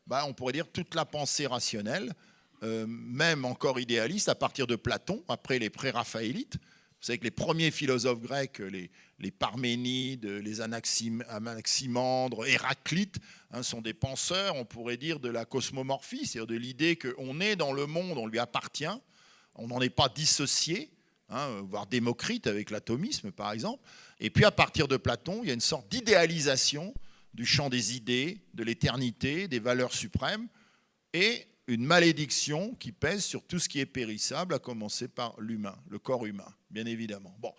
on pourrait dire, toute la pensée rationnelle, même encore idéaliste, à partir de Platon, après les pré-raphaélites. Vous savez que les premiers philosophes grecs, les Parménides, les Anaximandres, Héraclite, sont des penseurs, on pourrait dire, de la cosmomorphie, c'est-à-dire de l'idée qu'on est dans le monde, on lui appartient, on n'en est pas dissocié, voire Démocrite avec l'atomisme, par exemple. Et puis, à partir de Platon, il y a une sorte d'idéalisation du champ des idées, de l'éternité, des valeurs suprêmes, et une malédiction qui pèse sur tout ce qui est périssable, à commencer par l'humain, le corps humain, bien évidemment. Bon.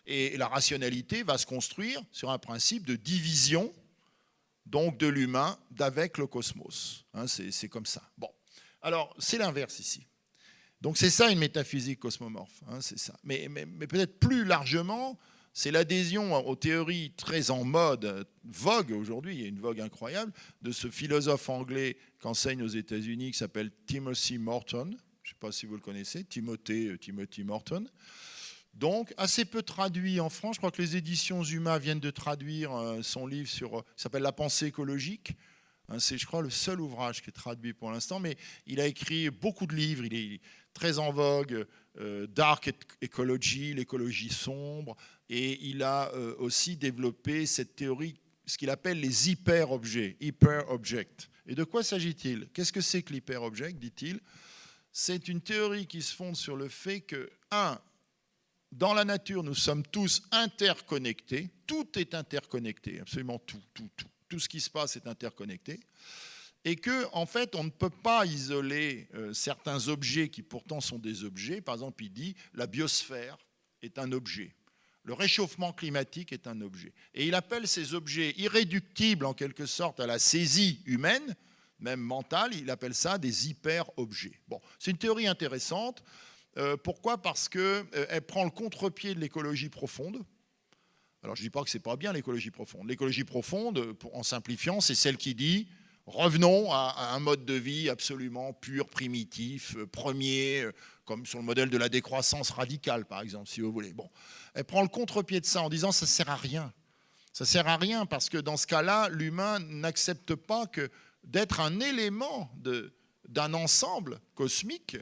Et la rationalité va se construire sur un principe de division, donc de l'humain, d'avec le cosmos. C'est comme ça. Bon. Alors, c'est l'inverse ici. Donc c'est ça une métaphysique cosmomorphe, c'est ça. Mais peut-être plus largement, c'est l'adhésion aux théories très en mode, vogue aujourd'hui, il y a une vogue incroyable, de ce philosophe anglais qu'enseigne aux États-Unis qui s'appelle Timothy Morton. Je ne sais pas si vous le connaissez, Timothy Morton. Donc, assez peu traduit en France. Je crois que les éditions Zuma viennent de traduire son livre qui s'appelle La pensée écologique. C'est, je crois, le seul ouvrage qui est traduit pour l'instant, mais il a écrit beaucoup de livres. Il est très en vogue, Dark Ecology, l'écologie sombre, et il a aussi développé cette théorie, ce qu'il appelle les hyper-objets, hyper-objects. Et de quoi s'agit-il? Qu'est-ce que c'est que l'hyper-object, dit-il? C'est une théorie qui se fonde sur le fait que, dans la nature, nous sommes tous interconnectés, tout est interconnecté, absolument tout. Tout ce qui se passe est interconnecté, et que, en fait, on ne peut pas isoler certains objets qui pourtant sont des objets. Par exemple, il dit la biosphère est un objet, le réchauffement climatique est un objet. Et il appelle ces objets irréductibles, en quelque sorte, à la saisie humaine, même mentale, il appelle ça des hyper-objets. Bon, c'est une théorie intéressante. Pourquoi? Parce qu'elle prend le contre-pied de l'écologie profonde. Alors, je ne dis pas que ce n'est pas bien l'écologie profonde. L'écologie profonde, en simplifiant, c'est celle qui dit revenons à un mode de vie absolument pur, primitif, premier, comme sur le modèle de la décroissance radicale, par exemple, si vous voulez. Bon, elle prend le contre-pied de ça en disant ça ne sert à rien. Ça ne sert à rien parce que dans ce cas-là, l'humain n'accepte pas que d'être un élément d'un ensemble cosmique,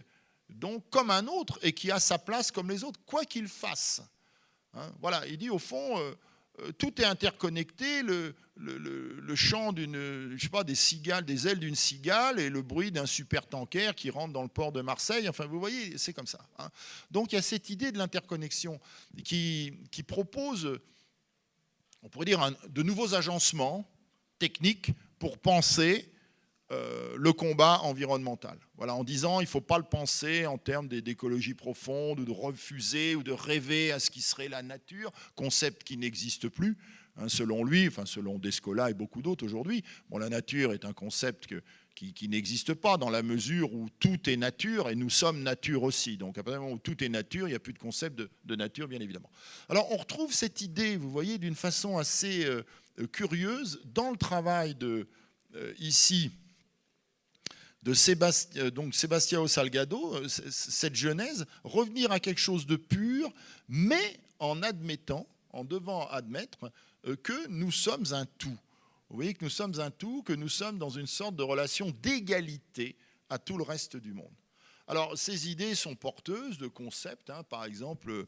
donc comme un autre, et qui a sa place comme les autres, quoi qu'il fasse. Voilà, il dit au fond, tout est interconnecté, le chant des cigales, des ailes d'une cigale et le bruit d'un supertanker qui rentre dans le port de Marseille. Enfin, vous voyez, c'est comme ça. Donc, il y a cette idée de l'interconnexion qui propose, on pourrait dire, de nouveaux agencements techniques pour penser le combat environnemental. Voilà, en disant il ne faut pas le penser en termes d'écologie profonde ou de refuser ou de rêver à ce qui serait la nature, concept qui n'existe plus, selon lui, enfin selon Descola et beaucoup d'autres aujourd'hui. Bon, la nature est un concept qui n'existe pas dans la mesure où tout est nature et nous sommes nature aussi. Donc à partir du moment où tout est nature, il n'y a plus de concept de nature, bien évidemment. Alors on retrouve cette idée, vous voyez, d'une façon assez curieuse dans le travail ici de Sebastião Salgado, cette genèse, revenir à quelque chose de pur, mais en devant admettre que nous sommes un tout. Vous voyez que nous sommes un tout, que nous sommes dans une sorte de relation d'égalité à tout le reste du monde. Alors, ces idées sont porteuses de concepts, par exemple,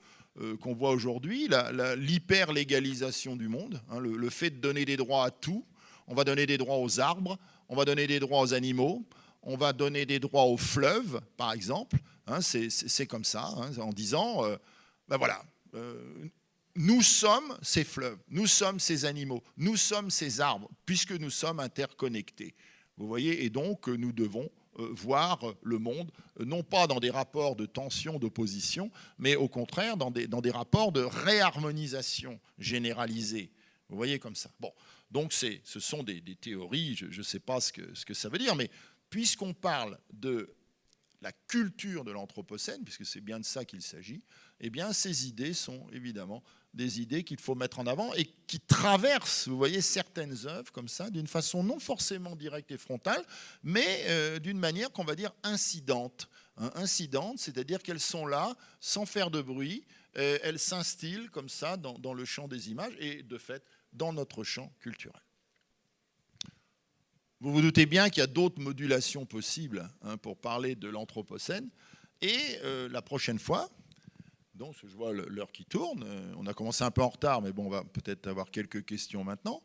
qu'on voit aujourd'hui, l'hyper-légalisation du monde, le fait de donner des droits à tout. On va donner des droits aux arbres, on va donner des droits aux animaux, on va donner des droits aux fleuves, par exemple. C'est comme ça, en disant, nous sommes ces fleuves, nous sommes ces animaux, nous sommes ces arbres, puisque nous sommes interconnectés. Vous voyez, et donc nous devons voir le monde, non pas dans des rapports de tension, d'opposition, mais au contraire dans des rapports de réharmonisation généralisée. Vous voyez, comme ça. Bon, donc ce sont des théories, je ne sais pas ce que ça veut dire, mais puisqu'on parle de la culture de l'Anthropocène, puisque c'est bien de ça qu'il s'agit, eh bien ces idées sont évidemment des idées qu'il faut mettre en avant et qui traversent, vous voyez, certaines œuvres comme ça, d'une façon non forcément directe et frontale, mais d'une manière qu'on va dire incidente. Incidente, c'est-à-dire qu'elles sont là sans faire de bruit, elles s'instillent comme ça dans le champ des images et de fait dans notre champ culturel. Vous vous doutez bien qu'il y a d'autres modulations possibles pour parler de l'Anthropocène. Et la prochaine fois, donc je vois l'heure qui tourne, on a commencé un peu en retard, mais bon, on va peut-être avoir quelques questions maintenant.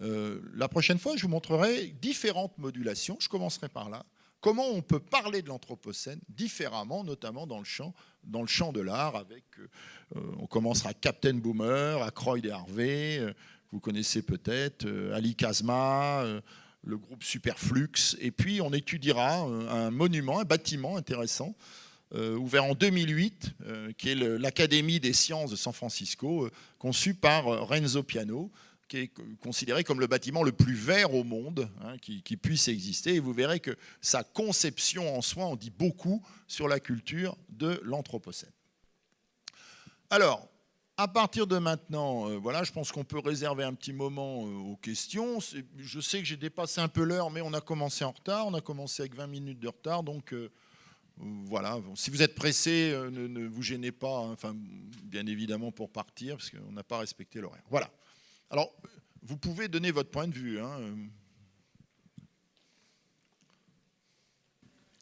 La prochaine fois, je vous montrerai différentes modulations. Je commencerai par là. Comment on peut parler de l'Anthropocène différemment, notamment dans le champ de l'art. Avec, on commencera à Captain Boomer, à Croyd et Harvey, vous connaissez peut-être, Ali Kazma, le groupe Superflux, et puis on étudiera un monument, un bâtiment intéressant, ouvert en 2008, qui est l'Académie des sciences de San Francisco, conçu par Renzo Piano, qui est considéré comme le bâtiment le plus vert au monde, qui puisse exister. Et vous verrez que sa conception en soi en dit beaucoup sur la culture de l'Anthropocène. Alors, à partir de maintenant, voilà, je pense qu'on peut réserver un petit moment aux questions. Je sais que j'ai dépassé un peu l'heure, mais on a commencé en retard. On a commencé avec 20 minutes de retard. Donc, voilà. Bon, si vous êtes pressé, ne vous gênez pas. Enfin, bien évidemment, pour partir, parce qu'on n'a pas respecté l'horaire. Voilà. Alors, vous pouvez donner votre point de vue.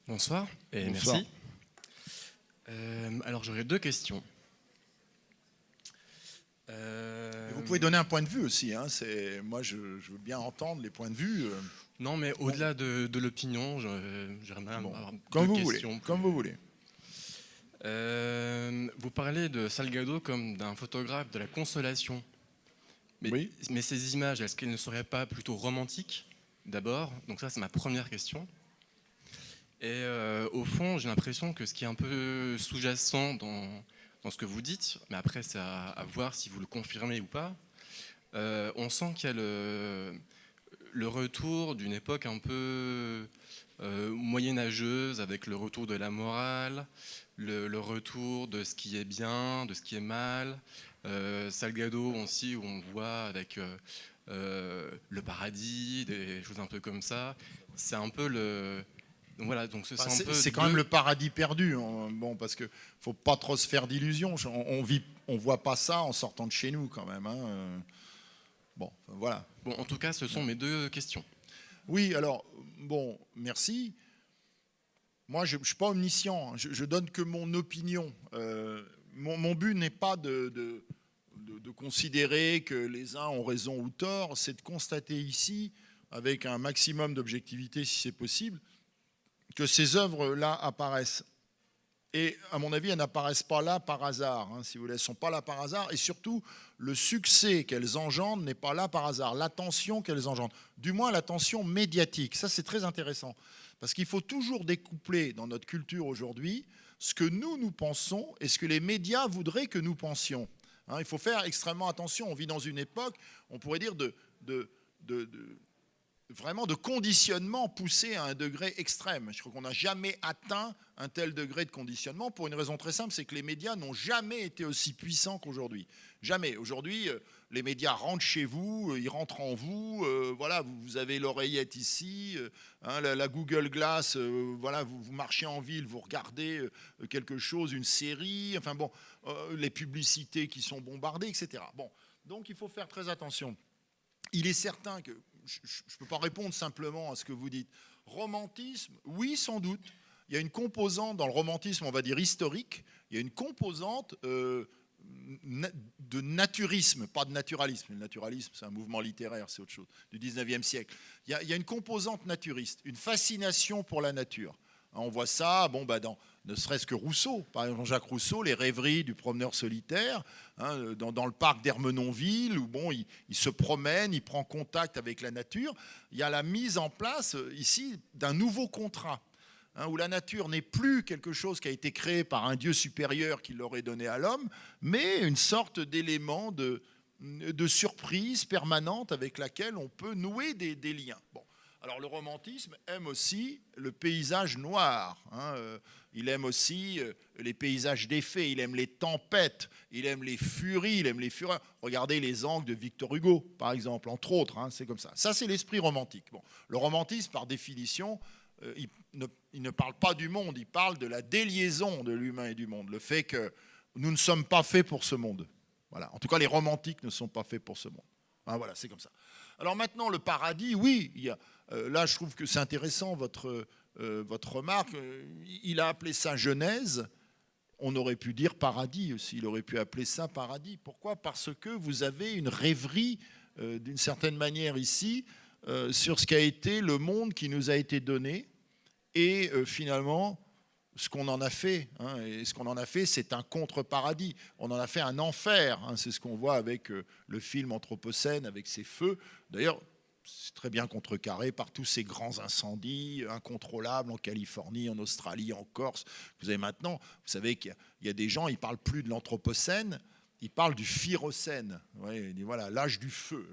Bonsoir et Bonsoir. merci. Alors, j'aurais 2 questions. Vous pouvez donner un point de vue aussi. Moi, je veux bien entendre les points de vue. Non, mais au-delà de l'opinion, j'aimerais bien avoir comme 2 vous questions. voulez, comme vous voulez. Vous parlez de Salgado comme d'un photographe de la consolation. Mais, oui. Mais ces images, est-ce qu'elles ne seraient pas plutôt romantiques, d'abord? Donc ça, c'est ma première question. Et au fond, j'ai l'impression que ce qui est un peu sous-jacent dans ce que vous dites, mais après, c'est à voir si vous le confirmez ou pas, on sent qu'il y a le retour d'une époque un peu moyenâgeuse, avec le retour de la morale, le retour de ce qui est bien, de ce qui est mal. Salgado aussi, où on voit avec le paradis, des choses un peu comme ça. C'est un peu le... Donc voilà, donc c'est quand même le paradis perdu, bon, parce que faut pas trop se faire d'illusions. On voit pas ça en sortant de chez nous quand même. Bon, voilà. Bon, en tout cas, ce sont mes 2 questions. Oui, alors bon, merci. Moi, je suis pas omniscient. Je donne que mon opinion. Mon but n'est pas de considérer que les uns ont raison ou tort. C'est de constater ici, avec un maximum d'objectivité si c'est possible, que ces œuvres-là apparaissent. Et à mon avis, elles n'apparaissent pas là par hasard, si vous voulez. Elles ne sont pas là par hasard. Et surtout, le succès qu'elles engendrent n'est pas là par hasard. L'attention qu'elles engendrent. Du moins, l'attention médiatique. Ça, c'est très intéressant. Parce qu'il faut toujours découpler dans notre culture aujourd'hui ce que nous pensons et ce que les médias voudraient que nous pensions. Il faut faire extrêmement attention. On vit dans une époque, on pourrait dire, vraiment de conditionnement poussé à un degré extrême. Je crois qu'on n'a jamais atteint un tel degré de conditionnement pour une raison très simple, c'est que les médias n'ont jamais été aussi puissants qu'aujourd'hui. Jamais. Aujourd'hui, les médias rentrent chez vous, ils rentrent en vous. Voilà, vous avez l'oreillette ici, la Google Glass. Voilà, vous marchez en ville, vous regardez quelque chose, une série. Enfin bon, les publicités qui sont bombardées, etc. Bon, donc il faut faire très attention. Il est certain que je ne peux pas répondre simplement à ce que vous dites. Romantisme, oui, sans doute. Il y a une composante dans le romantisme, on va dire historique. Il y a une composante de naturisme, pas de naturalisme. Le naturalisme, c'est un mouvement littéraire, c'est autre chose, du 19e siècle. Il y a une composante naturiste, une fascination pour la nature. On voit ça, ne serait-ce que Rousseau, par exemple Jean-Jacques Rousseau, les rêveries du promeneur solitaire, dans le parc d'Ermenonville, où il se promène, il prend contact avec la nature. Il y a la mise en place ici d'un nouveau contrat, où la nature n'est plus quelque chose qui a été créé par un Dieu supérieur qui l'aurait donné à l'homme, mais une sorte d'élément de surprise permanente avec laquelle on peut nouer des liens. Bon. Alors le romantisme aime aussi le paysage noir, hein, il aime aussi les paysages des fées, il aime les tempêtes, il aime les furies, il aime les fureurs. Regardez les Angles de Victor Hugo, par exemple, entre autres, hein, c'est comme ça. Ça, c'est l'esprit romantique. Bon, le romantisme, par définition, il ne parle pas du monde, il parle de la déliaison de l'humain et du monde, le fait que nous ne sommes pas faits pour ce monde. Voilà. En tout cas, les romantiques ne sont pas faits pour ce monde. Hein, voilà, c'est comme ça. Alors maintenant, le paradis, oui, là je trouve que c'est intéressant votre remarque. Il a appelé ça Genèse, on aurait pu dire paradis aussi, il aurait pu appeler ça paradis. Pourquoi ? Parce que vous avez une rêverie, d'une certaine manière ici, sur ce qu'a été le monde qui nous a été donné, et finalement, ce qu'on en a fait, hein, et ce qu'on en a fait, c'est un contre-paradis. On en a fait un enfer, hein, c'est ce qu'on voit avec le film Anthropocène, avec ses feux. D'ailleurs, c'est très bien contrecarré par tous ces grands incendies incontrôlables en Californie, en Australie, en Corse. Vous avez maintenant, vous savez qu'il y a des gens, ils ne parlent plus de l'Anthropocène, ils parlent du Phyrocène. Ouais, voilà, l'âge du feu,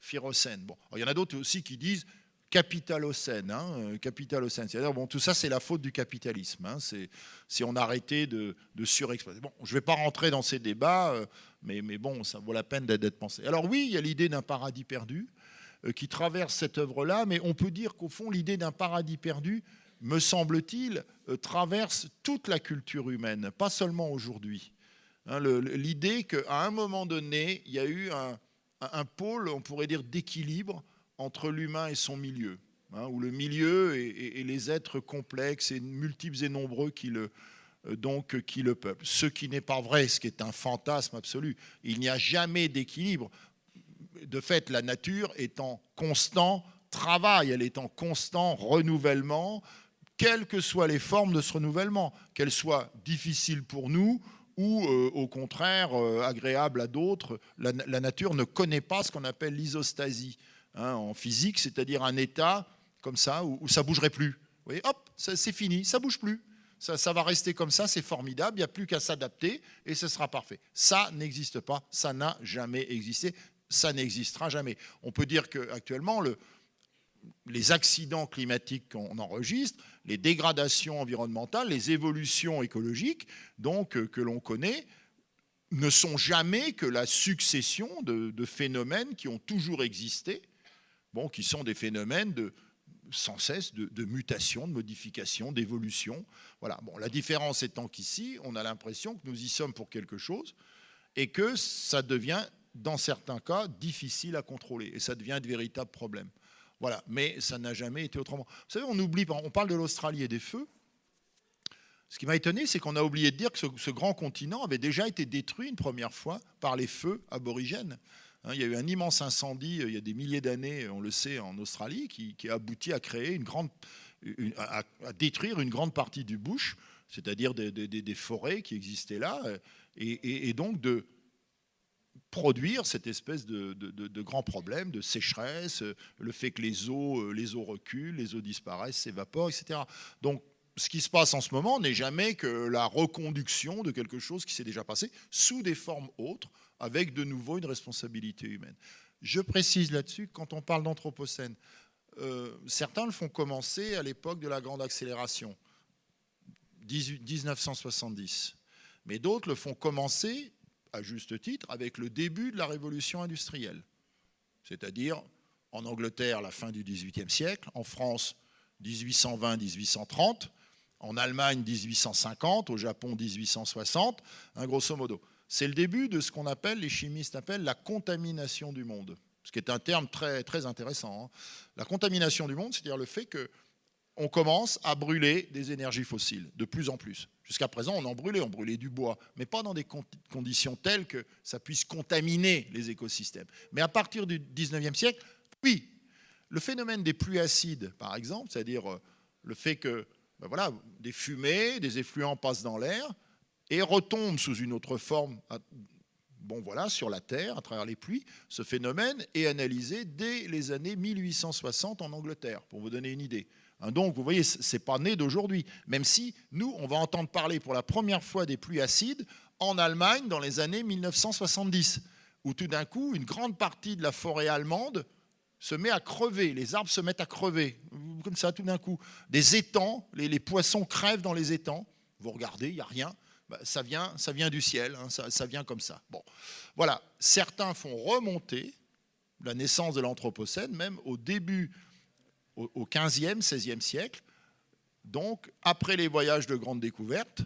Phyrocène. Bon, alors, il y en a d'autres aussi qui disent Capitalocène, hein, Capitalocène. C'est-à-dire, bon, tout ça, c'est la faute du capitalisme. Hein, si on arrêtait de surexploiter. Bon, je ne vais pas rentrer dans ces débats, mais bon, ça vaut la peine d'être pensé. Alors oui, il y a l'idée d'un paradis perdu qui traverse cette œuvre-là, mais on peut dire qu'au fond, l'idée d'un paradis perdu, me semble-t-il, traverse toute la culture humaine, pas seulement aujourd'hui. Hein, l'idée qu'à un moment donné, il y a eu un pôle, on pourrait dire, d'équilibre entre l'humain et son milieu, hein, où le milieu et les êtres complexes et multiples et nombreux qui le peuplent. Ce qui n'est pas vrai, ce qui est un fantasme absolu. Il n'y a jamais d'équilibre. De fait, la nature est en constant travail, elle est en constant renouvellement, quelles que soient les formes de ce renouvellement, qu'elles soient difficiles pour nous ou au contraire agréables à d'autres. La nature ne connaît pas ce qu'on appelle l'isostasie. Hein, en physique, c'est-à-dire un état comme ça où ça ne bougerait plus. Vous voyez, hop, c'est fini, ça ne bouge plus. Ça va rester comme ça, c'est formidable, il n'y a plus qu'à s'adapter et ce sera parfait. Ça n'existe pas, ça n'a jamais existé, ça n'existera jamais. On peut dire qu'actuellement, les accidents climatiques qu'on enregistre, les dégradations environnementales, les évolutions écologiques donc, que l'on connaît, ne sont jamais que la succession de phénomènes qui ont toujours existé, bon, qui sont des phénomènes sans cesse de mutation, de modification, d'évolution. Voilà. Bon, la différence étant qu'ici, on a l'impression que nous y sommes pour quelque chose et que ça devient, dans certains cas, difficile à contrôler et ça devient de véritables problèmes. Voilà. Mais ça n'a jamais été autrement. Vous savez, on parle de l'Australie et des feux. Ce qui m'a étonné, c'est qu'on a oublié de dire que ce grand continent avait déjà été détruit une première fois par les feux aborigènes. Il y a eu un immense incendie il y a des milliers d'années, on le sait, en Australie, qui a abouti à créer à détruire une grande partie du bush, c'est-à-dire des forêts qui existaient là, et donc de produire cette espèce de grand problème de sécheresse, le fait que les eaux reculent, les eaux disparaissent, s'évaporent, etc. Donc, ce qui se passe en ce moment n'est jamais que la reconduction de quelque chose qui s'est déjà passé sous des formes autres, avec de nouveau une responsabilité humaine. Je précise là-dessus, quand on parle d'Anthropocène, certains le font commencer à l'époque de la grande accélération, 1970. Mais d'autres le font commencer, à juste titre, avec le début de la révolution industrielle. C'est-à-dire, en Angleterre, la fin du XVIIIe siècle, en France, 1820-1830, en Allemagne 1850, au Japon 1860, hein, grosso modo. C'est le début de ce qu'on appelle, les chimistes appellent la contamination du monde, ce qui est un terme très, très intéressant. Hein. La contamination du monde, c'est-à-dire le fait qu'on commence à brûler des énergies fossiles, de plus en plus. Jusqu'à présent, on brûlait du bois, mais pas dans des conditions telles que ça puisse contaminer les écosystèmes. Mais à partir du 19e siècle, oui, le phénomène des pluies acides, par exemple, c'est-à-dire le fait que des fumées, des effluents passent dans l'air et retombent sous une autre forme sur la Terre, à travers les pluies, ce phénomène est analysé dès les années 1860 en Angleterre, pour vous donner une idée. Donc, vous voyez, ce n'est pas né d'aujourd'hui, même si nous, on va entendre parler pour la première fois des pluies acides en Allemagne dans les années 1970, où tout d'un coup, une grande partie de la forêt allemande se met à crever, les arbres se mettent à crever, comme ça tout d'un coup. Des étangs, les poissons crèvent dans les étangs, vous regardez, il n'y a rien, ça vient du ciel, hein, ça vient comme ça. Bon, voilà, certains font remonter la naissance de l'Anthropocène, même au début, au 15e, 16e siècle, donc après les voyages de grande découverte.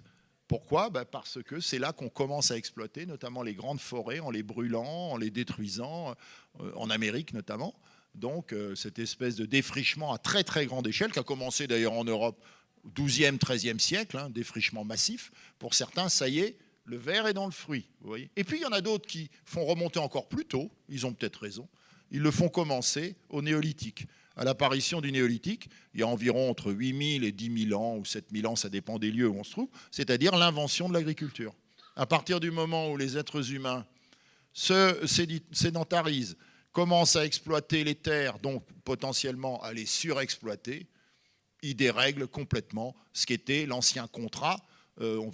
Pourquoi ? Parce que c'est là qu'on commence à exploiter, notamment les grandes forêts, en les brûlant, en les détruisant, en Amérique notamment. Donc cette espèce de défrichement à très très grande échelle, qui a commencé d'ailleurs en Europe au 12e, 13e siècle, hein, défrichement massif. Pour certains, ça y est, le ver est dans le fruit. Vous voyez. Et puis il y en a d'autres qui font remonter encore plus tôt, ils ont peut-être raison, ils le font commencer au néolithique. À l'apparition du néolithique, il y a environ entre 8000 et 10 000 ans, ou 7 000 ans, ça dépend des lieux où on se trouve, c'est-à-dire l'invention de l'agriculture. À partir du moment où les êtres humains se sédentarisent, commencent à exploiter les terres, donc potentiellement à les surexploiter, ils dérèglent complètement ce qu'était l'ancien contrat, on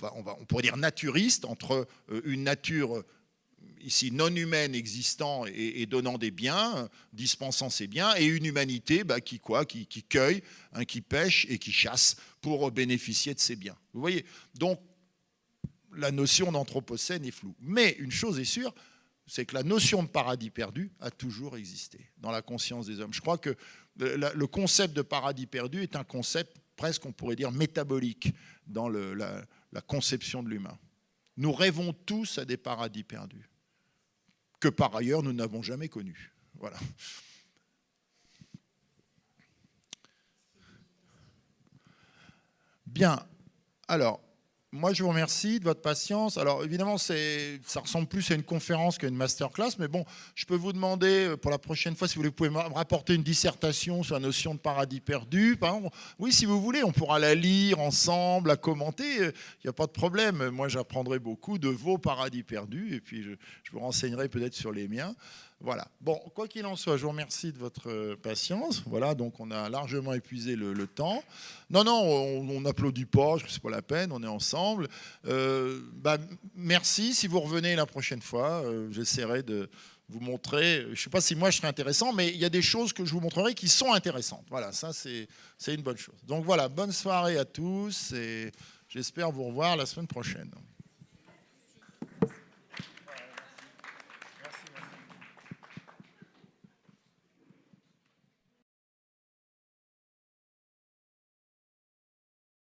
pourrait dire naturiste, entre une nature ici non humaine existant et donnant des biens, dispensant ces biens, et une humanité qui cueille, hein, qui pêche et qui chasse pour bénéficier de ces biens. Vous voyez ? Donc, la notion d'anthropocène est floue. Mais une chose est sûre, c'est que la notion de paradis perdu a toujours existé dans la conscience des hommes. Je crois que le concept de paradis perdu est un concept presque, on pourrait dire, métabolique dans la conception de l'humain. Nous rêvons tous à des paradis perdus, que par ailleurs nous n'avons jamais connu. Voilà. Bien. Alors, moi je vous remercie de votre patience. Alors évidemment, ça ressemble plus à une conférence qu'à une masterclass, mais bon, je peux vous demander pour la prochaine fois, si vous pouvez me rapporter une dissertation sur la notion de paradis perdu. Par exemple, oui, si vous voulez, on pourra la lire ensemble, la commenter. Il n'y a pas de problème. Moi, j'apprendrai beaucoup de vos paradis perdus, et puis je vous renseignerai peut-être sur les miens. Voilà. Bon, quoi qu'il en soit, je vous remercie de votre patience. Voilà, donc on a largement épuisé le temps. Non, on n'applaudit pas, c'est pas la peine, on est ensemble. Merci. Si vous revenez la prochaine fois, j'essaierai de vous montrer. Je ne sais pas si moi je serai intéressant, mais il y a des choses que je vous montrerai qui sont intéressantes. Voilà, ça c'est une bonne chose. Donc voilà, bonne soirée à tous et j'espère vous revoir la semaine prochaine.